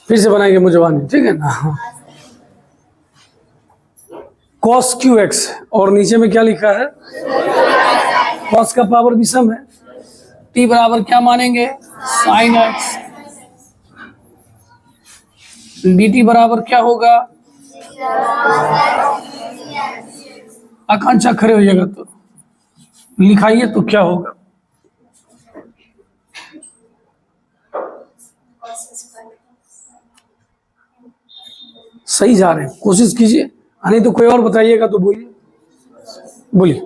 फिर से बनाएंगे मुजवानी, ठीक है ना। cos QX और नीचे में क्या लिखा है, cos का पावर विषम है, t बराबर क्या मानेंगे, sin x, dt बराबर क्या होगा, आकांक्षा खड़े हो जाएगा तो लिखाइए तो क्या होगा, सही जा रहे हैं, कोशिश कीजिए, नहीं तो कोई और बताइएगा तो बोलिए बोलिए।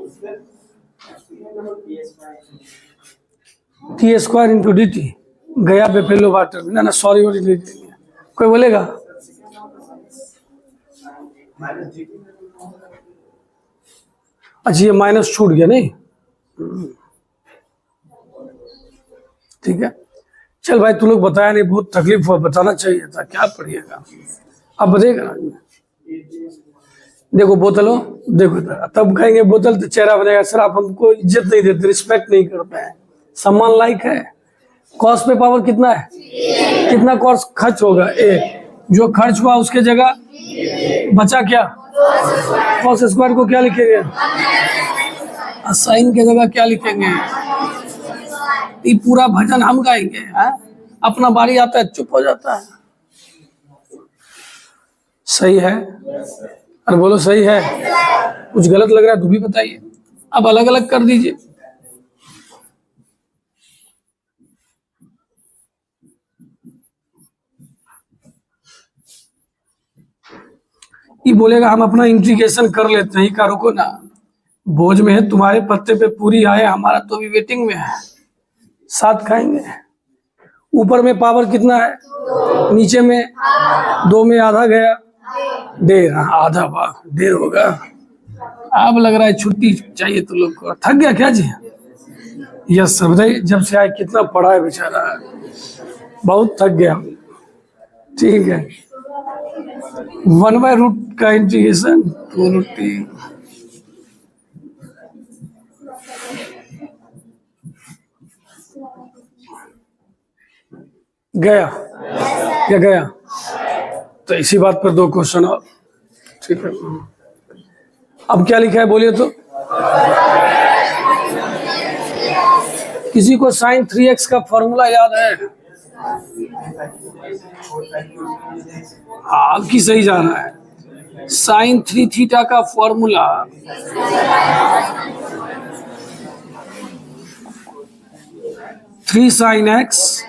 T square into D T गया बेफेलो वाटर, ना ना सॉरी कोई बोलेगा, अच्छा ये माइनस छूट गया नहीं, ठीक है। चल भाई तू लोग बताया नहीं, बहुत तकलीफ हुआ, बताना चाहिए था, क्या पढ़िएगा अब बताइएगा ना। देखो बोतलों, देखो तब कहेंगे बोतल तो चेहरा बनेगा, सर आप हमको इज्जत नहीं देते, रिस्पेक्ट नहीं करते हैं, सम्मान लायक है। कॉस्ट पे पावर कितना है, कितना कॉस्ट खर्च होगा, एक जो खर्च हुआ उसके जगह बचा क्या, कॉस स्क्वायर को क्या लिखेंगे, साइन के जगह क्या लिखेंगे। ये पूरा भजन हम गाएंगे है? अपना बारी आता है चुप हो जाता है। सही है, अरे बोलो सही है, कुछ गलत लग रहा है तो भी बताइए, अब अलग अलग कर दीजिए। ये बोलेगा हम अपना इंटीग्रेशन कर लेते हैं, का रुको ना, बोझ में है तुम्हारे पत्ते पे पूरी आए, हमारा तो भी वेटिंग में है, साथ खाएंगे। ऊपर में पावर कितना है, नीचे में 2 में आधा गया, देर, आधा भाग देर होगा। अब लग रहा है छुट्टी चाहिए तो लोग को, थक गया क्या जी, यस सर बताइए, जब से आए कितना पढ़ा है बेचारा, बहुत थक गया, ठीक है। 1/रूट का इंटीग्रेशन 2√t, गया क्या गया, तो इसी बात पर 2 क्वेश्चन और, ठीक है। अब क्या लिखा है बोलिए तो, किसी को sin 3x का फॉर्मूला याद है, आपकी सही जा रहा है, sin 3 थीटा का फॉर्मूला 3 sin x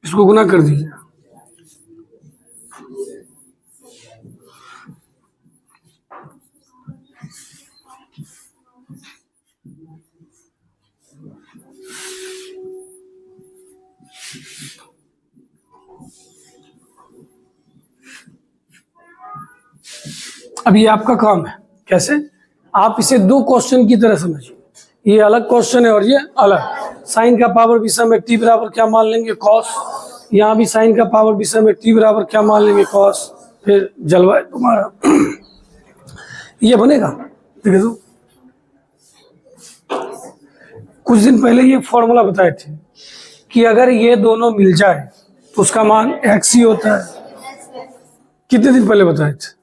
इसको गुना कर दीजिए, अब ये आपका काम है, कैसे, आप इसे 2 क्वेश्चन की तरह समझिए, ये अलग क्वेश्चन है और ये अलग। साइन का पावर विषम है, टी बराबर क्या मान लेंगे, कॉस, यहाँ भी साइन का पावर विषम है, टी बराबर क्या मान लेंगे, कॉस, फिर जलवा तुम्हारा ये बनेगा। देखिए तो कुछ दिन पहले ये फॉर्मूला बताए थे कि अगर ये दोनों मिल जाए तो उसका मान x ही होता है, कितने दिन पहले बताए थे,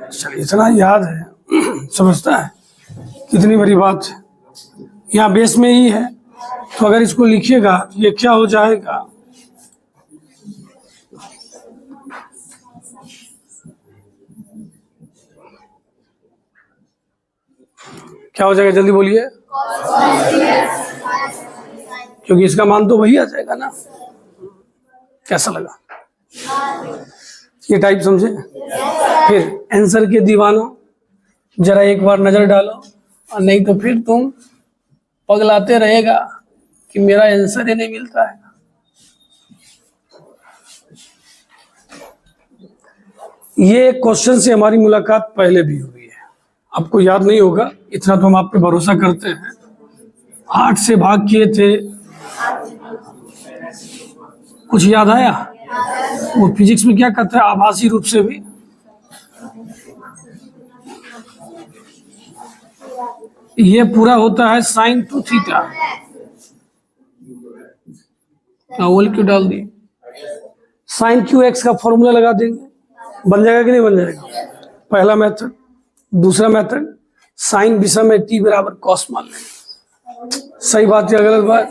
चलिए इतना याद है समझता है, कितनी बड़ी बात है, यहाँ बेस में ही है, तो अगर इसको लिखिएगा तो ये क्या हो जाएगा, क्या हो जाएगा जल्दी बोलिए, क्योंकि इसका मान तो वही आ जाएगा ना। कैसा लगा ये टाइप, समझे। फिर आंसर के दीवानों जरा एक बार नजर डालो, और नहीं तो फिर तुम पगलाते रहेगा कि मेरा आंसर ही नहीं मिलता है। ये क्वेश्चन से हमारी मुलाकात पहले भी हुई है, आपको याद नहीं होगा, इतना तो हम आप पे भरोसा करते हैं। 8 से भाग किए थे, कुछ याद आया, वो फिजिक्स में क्या कहते हैं, आभासी रूप से भी, ये पूरा होता है साइन 2 थीटा। ओल क्यों डाल दिए? साइन क्यू एक्स का फॉर्मूला लगा देंगे, बन जाएगा कि नहीं बन जाएगा? पहला मेथड। दूसरा मेथड, साइन विषम है टी बराबर कॉस मान लेंगे, सही बात या गलत बात?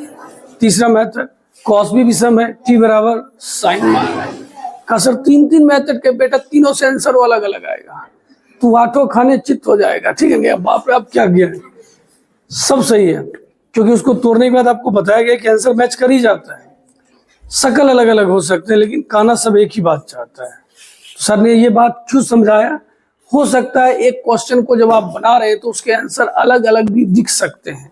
तीसरा मेथड, कॉस भी विषम है टी बराबर साइन मान लेंगे। का सर 3 मेथड के बेटा, तीनों से आंसर अलग अलग आएगा, तू आठों खाने चित्त हो जाएगा। ठीक है क्या? बाप रे, आप क्या किया? सब सही है, क्योंकि उसको तोड़ने के बाद आपको बताया गया कि आंसर मैच कर ही जाता है। शकल अलग अलग हो सकते हैं, लेकिन कहना सब एक ही बात चाहता है। तो सर ने ये बात क्यों समझाया? हो सकता है एक क्वेश्चन को जब आप बना रहे हैं तो उसके आंसर अलग अलग भी दिख सकते हैं,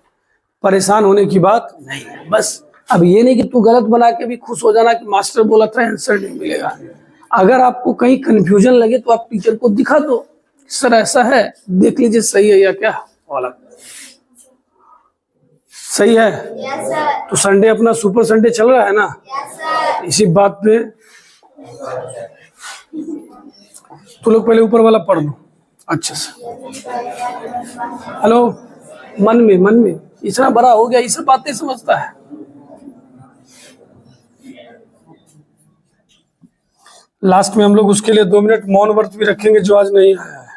परेशान होने की बात नहीं है। बस अब ये नहीं कि तू गलत बना के भी खुश हो जाना कि मास्टर बोला था आंसर नहीं मिलेगा। अगर आपको कहीं कंफ्यूजन लगे तो आप टीचर को दिखा दो, सर ऐसा है, देख लीजिए सही है या क्या वाला। सही है? तो संडे अपना सुपर संडे चल रहा है ना? इसी बात पे तो लोग पहले ऊपर वाला पढ़ लो अच्छे से। हेलो, मन में इतना बड़ा हो गया, ये सब बातें समझता है। लास्ट में हम लोग उसके लिए 2 मिनट मौन व्रत भी रखेंगे, जो आज नहीं आया है।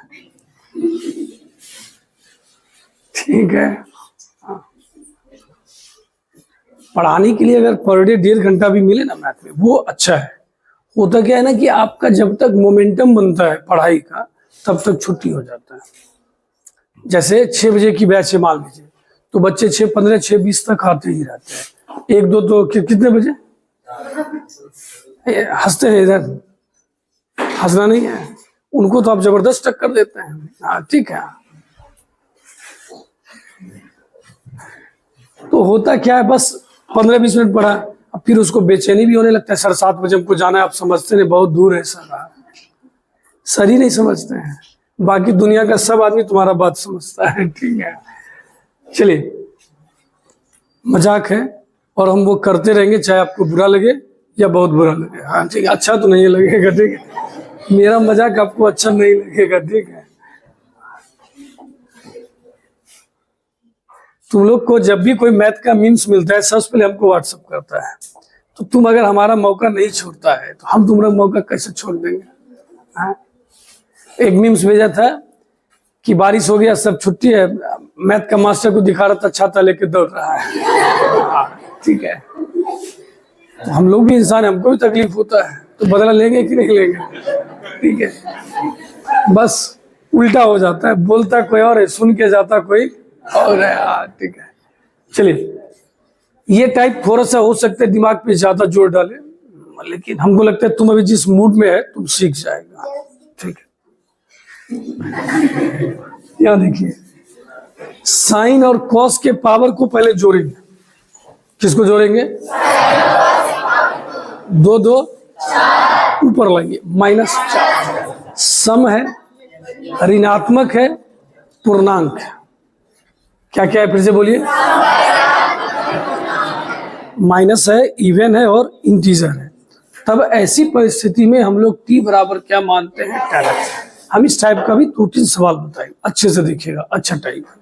ठीक है? पढ़ाने के लिए अगर पर डे 1.5 घंटा भी मिले ना मैथ में, वो अच्छा है। होता क्या है ना कि आपका जब तक मोमेंटम बनता है पढ़ाई का, तब तक छुट्टी हो जाता है। जैसे 6 बजे की बैच है मान लीजिए, तो बच्चे 6:15 6:20 तक आते ही रहते हैं। 1 2 तो कितने बजे हंसते हैं? इधर हंसना नहीं है, उनको तो आप जबरदस्त टक्कर देते हैं। हाँ ठीक है। तो होता क्या है, बस 15-20 मिनट पढ़ा, अब फिर उसको बेचैनी भी होने लगता है। सर 7 बजे हमको जाना है, आप समझते नहीं बहुत दूर है सर। सर ही नहीं समझते हैं, बाकी दुनिया का सब आदमी तुम्हारा बात समझता है। ठीक है, चलिए, मजाक है और हम वो करते रहेंगे, चाहे आपको बुरा लगे या बहुत बुरा लगे। हाँ ठीक है, अच्छा तो नहीं लगेगा। ठीक है, मेरा मजाक आपको अच्छा नहीं लगेगा। ठीक है, तुम लोग को जब भी कोई मैथ का मीम्स मिलता है, सबसे पहले हमको व्हाट्सअप करता है। तो तुम अगर हमारा मौका नहीं छोड़ता है तो हम तुम्हारा मौका कैसे छोड़ देंगे? हाँ? एक मीम्स भेजा था कि बारिश हो गया, सब छुट्टी है, मैथ का मास्टर को दिखा रहा था, छाता लेके दौड़ रहा है। ठीक है, तो हम लोग भी इंसान है, हमको भी तकलीफ होता है, तो बदला लेंगे कि नहीं लेंगे? ठीक है, बस उल्टा हो जाता है, बोलता कोई और है, सुन के जाता कोई और है। ठीक है, चलिए, ये टाइप थोड़ा सा हो सकता है दिमाग पे ज्यादा जोर डाले, लेकिन हमको लगता है तुम अभी जिस मूड में है तुम सीख जाएगा। ठीक है, यहाँ देखिए, साइन और कॉस के पावर को पहले जोड़ेंगे। किसको जोड़ेंगे? 2 2 ऊपर लाइए, -4। सम है, ऋणात्मक है, पूर्णांक है। क्या क्या है, फिर से बोलिए? माइनस है, इवन है और इंटीजर है। तब ऐसी परिस्थिति में हम लोग t बराबर क्या मानते हैं? 10x। हम इस टाइप का भी 2-3 सवाल बताएंगे, अच्छे से देखिएगा, अच्छा टाइप है।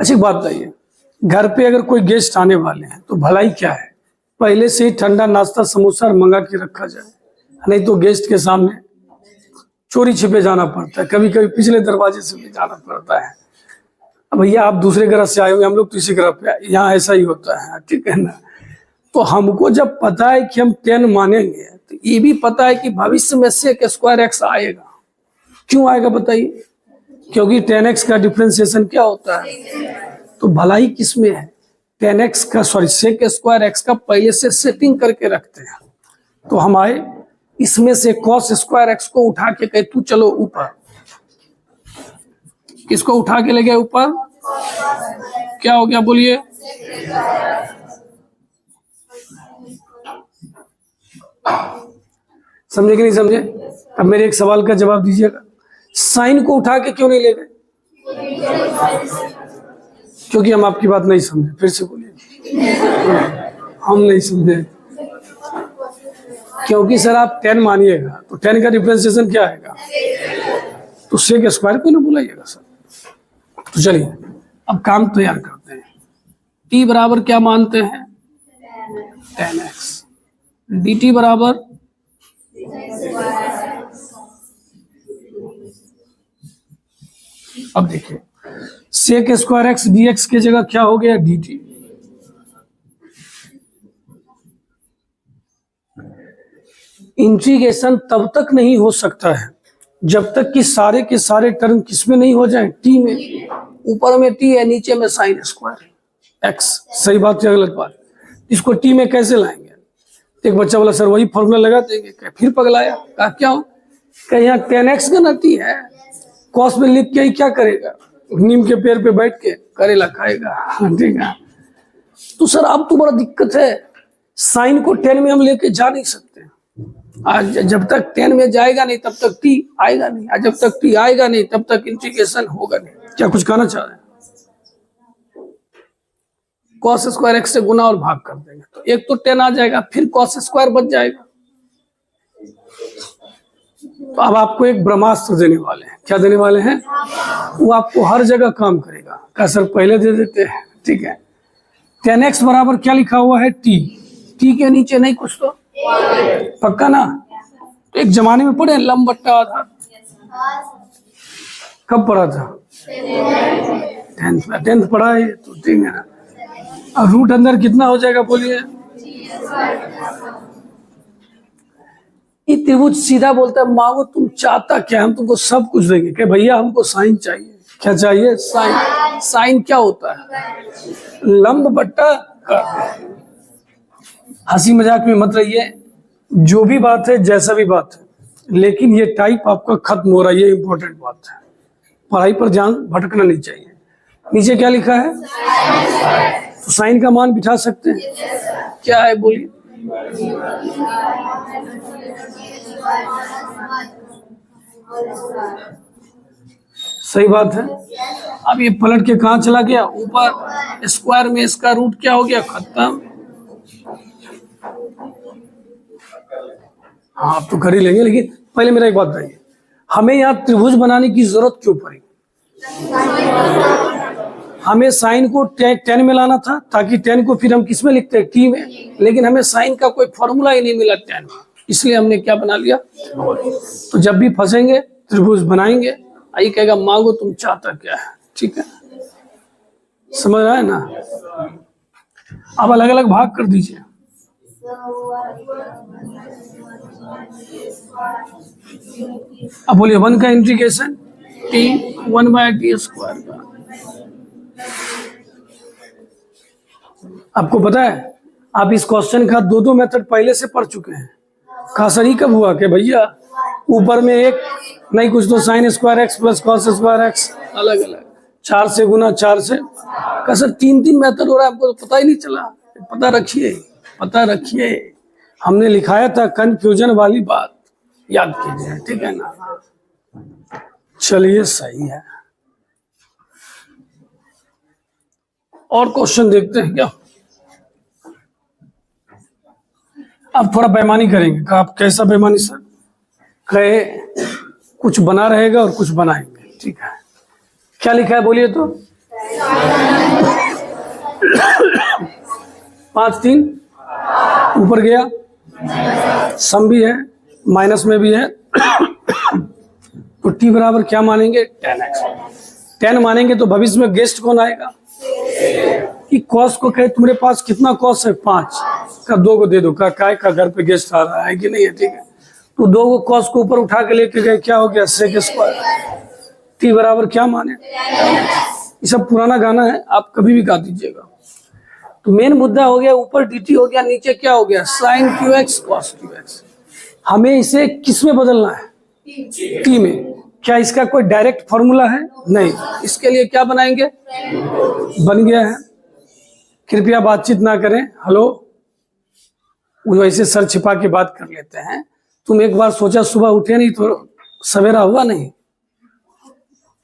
अच्छी बात बताइए, घर पे अगर कोई गेस्ट आने वाले हैं तो भलाई क्या है? पहले से ही ठंडा नाश्ता समोसा मंगा के रखा जाए, नहीं तो गेस्ट के सामने चोरी छिपे जाना पड़ता है, कभी कभी पिछले दरवाजे से भी जाना पड़ता है। अब भैया आप दूसरे ग्रह से आए हुए, हम लोग तो इसी ग्रह पे, यहाँ ऐसा ही होता है। ठीक है ना? तो हमको जब पता है कि हम 10 मानेंगे, तो ये भी पता है कि भविष्य में sec² x आएगा। क्यों आएगा बताइए? क्योंकि 10x का डिफरेंशिएशन क्या होता है? तो भलाई किसमें है? 10x का sec² x का पहले से सेटिंग करके रखते हैं। तो हम आए, इसमें से cos² x को उठा के कहे तू चलो ऊपर, किसको उठा के ले गए ऊपर? क्या हो गया बोलिए? समझे कि नहीं समझे? अब मेरे एक सवाल का जवाब दीजिएगा, साइन को उठा के क्यों नहीं ले गए? क्योंकि हम आपकी बात नहीं समझे। फिर से बोलिए। हम नहीं समझे क्योंकि सर आप 10 मानिएगा तो 10 का डिफरेंशिएशन क्या आएगा? तो sec² को ना बुलाइएगा सर। तो चलिए अब काम तैयार करते हैं। t बराबर क्या मानते हैं? tan x। dt बराबर अब देखिए sec स्क्वायर x dx की जगह क्या हो गया? dt। इंटीग्रेशन तब तक नहीं हो सकता है जब तक कि सारे के सारे टर्म किसमें नहीं हो जाए? t में। ऊपर में t है, नीचे में साइन स्क्वायर x। सही बात है, गलत बात? इसको t में कैसे लाएंगे? एक बच्चा बोला सर वही फॉर्मूला लगा देंगे। फिर पगलाया। कहा क्या हो? कहीं यहाँ tan x का ना t है, कॉस में लिख के ही क्या करेगा? नीम के पेड़ पे बैठ के करेला खाएगा। ठीक है। तो सर अब तो बड़ा दिक्कत है, साइन को 10 में हम लेके जा नहीं सकते। आज जब तक 10 में जाएगा नहीं तब तक t आएगा नहीं, और जब तक t आएगा नहीं तब तक इंटीग्रेशन होगा नहीं। क्या कुछ कहना चाह रहे हैं? कॉस स्क्वायर x से गुना और भाग कर देंगे तो एक तो 10 आ जाएगा, फिर कॉस स्क्वायर बच जाएगा। तो अब आपको एक ब्रह्मास्त्र देने वाले हैं। क्या देने वाले हैं? वो आपको हर जगह काम करेगा। क्या सर पहले दे देते हैं? ठीक है। tan x बराबर क्या लिखा हुआ है? t। t के नीचे नहीं कुछ तो पक्का ना? तो एक जमाने में पढ़े लंब बट्टा आधार। कब पढ़ा था? 10th पढ़ा है तो ठीक है ना। और रूट अंदर कितना हो जाएगा बोलिए? ये त्रिभुज सीधा बोलता है मांगो तुम चाहता क्या, हम तुमको सब कुछ देंगे। क्या भैया हमको साइन चाहिए। क्या चाहिए? साइन। साइन क्या होता है? लंब बट्टा कर्ण। हंसी मजाक में मत रहिए, जो भी बात है जैसा भी बात है, लेकिन ये टाइप आपका खत्म हो रहा है, ये इंपॉर्टेंट बात है। पढ़ाई पर ध्यान भटकना नहीं चाहिए। नीचे क्या लिखा है? तो साइन का मान बिठा सकते हैं। क्या है बोलिए? सही बात है। अब ये पलट के कहाँ चला गया? ऊपर। स्क्वायर में इसका रूट क्या हो गया? खत्म। हाँ आप तो कर ही लेंगे, लेकिन पहले मेरा एक बात बताइए, हमें यहाँ त्रिभुज बनाने की जरूरत क्यों पड़ी? हमें साइन को 10 में लाना था, ताकि 10 को फिर हम किस में लिखते हैं? t में। लेकिन हमें साइन का कोई फॉर्मूला ही नहीं मिला 10 में, इसलिए हमने क्या बना लिया? तो जब भी फंसेंगे त्रिभुज बनाएंगे, आई कहेगा मांगो तुम चाहता क्या है। ठीक है, समझ रहा है ना? अब अलग अलग भाग कर दीजिए। अब बोलिए 1 का इंटीग्रेशन t 1/t स्क्वायर का। आपको पता है आप इस क्वेश्चन का दो मेथड पहले से पढ़ चुके हैं। खासरी कब हुआ कि भैया ऊपर में एक नहीं कुछ तो sine square x plus cos square x अलग अलग 4 से गुना 4 से का सर 3 मेथड हो रहा है, आपको तो पता ही नहीं चला। पता रखिए हमने लिखाया था कंफ्यूजन वाली बात याद कीजिए। ठीक है ना? चलिए सही है। और क्वेश्चन देखते हैं क्या? अब थोड़ा बेईमानी करेंगे। कहा आप कैसा बेईमानी सर? कहे कुछ बना रहेगा और कुछ बनाएंगे। ठीक है, क्या लिखा है बोलिए तो? 5 3 ऊपर गया, सम भी है माइनस में भी है। तो t बराबर क्या मानेंगे? tan x। 10 मानेंगे तो भविष्य में गेस्ट कौन आएगा? कि कॉस को कहे तुम्हारे पास कितना कॉस है? 5 का 2 को दे दो। का काय का घर पे गेस्ट आ रहा है कि नहीं है? ठीक है, तो 2 को कॉस को ऊपर उठा के लेके गए, क्या हो गया? Sec square. t बराबर क्या माने? ये सब पुराना गाना है, आप कभी भी गा दीजिएगा। तो मेन मुद्दा हो गया ऊपर dt हो गया, नीचे क्या हो गया? Sine qx cos qx। हमें इसे किस में बदलना है? t में। क्या इसका कोई डायरेक्ट फॉर्मूला है? नहीं। इसके लिए क्या बनाएंगे? बन गया है। कृपया बातचीत ना करें। हेलो, वैसे सर छिपा के बात कर लेते हैं। तुम एक बार सोचा सुबह उठे नहीं तो सवेरा हुआ नहीं?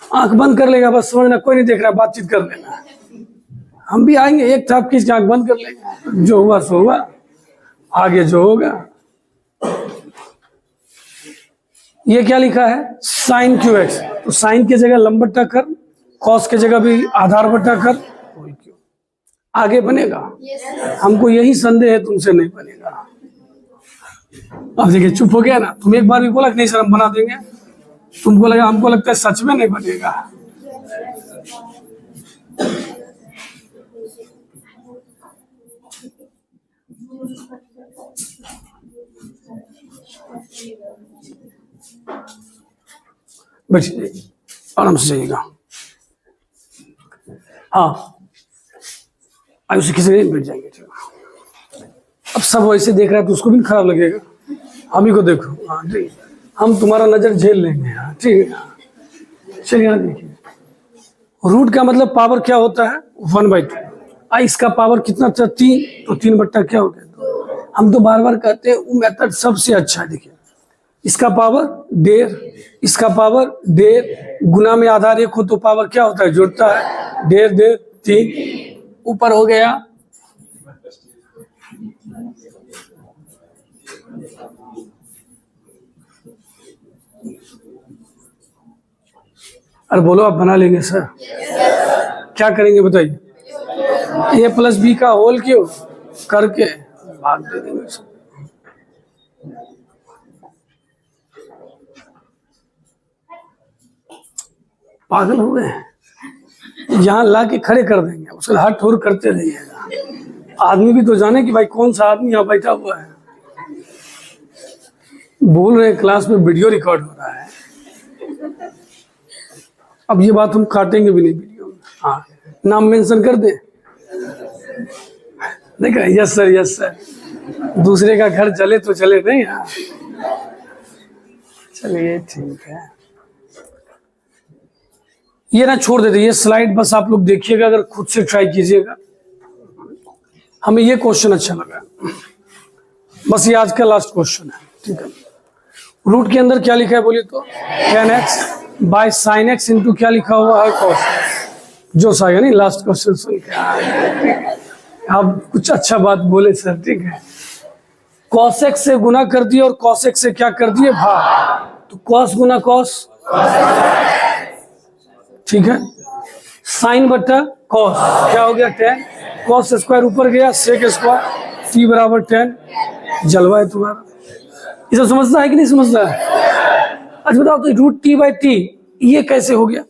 आंख बंद कर लेगा बस, समझना कोई नहीं देख रहा, बातचीत कर लेना। हम भी आएंगे, एक थाप खींच के आंख बंद कर लेंगे, जो हुआ सो हुआ, आगे जो होगा। ये क्या लिखा है? Sine q x. तो साइन की जगह लंबट्टा कर, कॉस की जगह भी आधार बटा कर आगे बनेगा। हमको यही संदेह है तुमसे नहीं बनेगा। अब देखिए चुप हो गया ना। तुम एक बार भी बोला कि नहीं सर हम बना देंगे, तुमको लगा, हमको लगता है सच में नहीं बनेगा। बैठिए आराम से जाइएगा। हाँ आयुष किसी नहीं बैठ जाएंगे। अब सब वैसे देख रहा है तो उसको भी खराब लगेगा। हम ही को देखो। हाँ ठीक, हम तुम्हारा नजर झेल लेंगे। हाँ ठीक है, चलिए यहाँ देखिए। रूट का मतलब पावर क्या होता है 1/2। इसका पावर कितना था 3, तो 3 बट्टा क्या हो गया 2। हम तो बार बार कहते हैं वो मेथड सबसे अच्छा है। देखिए इसका पावर 1.5, इसका पावर 1.5 गुना में आधार 1 हो तो पावर क्या होता है जुड़ता है 1.5 3 ऊपर हो गया। अरे बोलो आप बना लेंगे सर। क्या करेंगे बताइए। a+b का होल क्यों करके भाग दे देंगे सर। पागल हो गए, यहाँ ला के खड़े कर देंगे, उसका हट ठोर करते रहिएगा। आदमी भी तो जाने कि भाई कौन सा आदमी यहाँ बैठा हुआ है। बोल रहे क्लास में वीडियो रिकॉर्ड हो रहा है। अब ये बात हम काटेंगे भी नहीं वीडियो में। हाँ नाम मेंशन कर दे। देखा यस सर यस सर। दूसरे का घर चले तो चले नहीं। हाँ चलिए ठीक है, ये ना छोड़ देते। ये स्लाइड बस आप लोग देखिएगा, अगर खुद से ट्राई कीजिएगा। हमें ये क्वेश्चन अच्छा लगा, बस ये आज का लास्ट क्वेश्चन है। ठीक है, रूट के अंदर क्या लिखा है बोलिए तो 10x by sine x into क्या लिखा हुआ है कॉस। जो सा नहीं लास्ट क्वेश्चन सुन के आप कुछ अच्छा बात बोले सर। ठीक है, कॉस एक्स से गुना कर दिए और कॉस एक्स से क्या कर दिए भाग, तो कॉस गुना कॉस। ठीक है, साइन बट्टा कॉस क्या हो गया 10, कॉस स्क्वायर ऊपर गया सेक स्क्वायर t बराबर 10। जलवा है तुम्हारा। ये सब समझता है कि नहीं समझता है। अच्छा बताओ तो रूट t/t ये कैसे हो गया,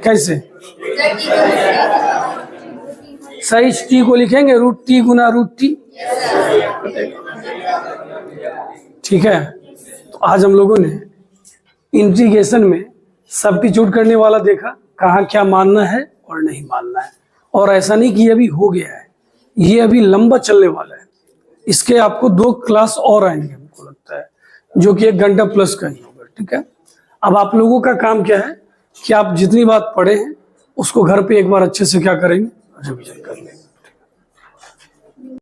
कैसे सही t को लिखेंगे रूट t गुना रूट t। ठीक है, तो आज हम लोगों ने इंटीग्रेशन में सब्स्टिट्यूट करने वाला देखा, कहाँ क्या मानना है और नहीं मानना है। और ऐसा नहीं कि अभी हो गया है, ये अभी लंबा चलने वाला है। इसके आपको 2 क्लास और आएंगे हमको लगता है, जो कि 1 घंटा प्लस का ही होगा। ठीक है, अब आप लोगों का काम क्या है कि आप जितनी बात पढ़े हैं उसको घर पे एक बार अच्छे से क्या करेंगे रिवीजन कर लेंगे।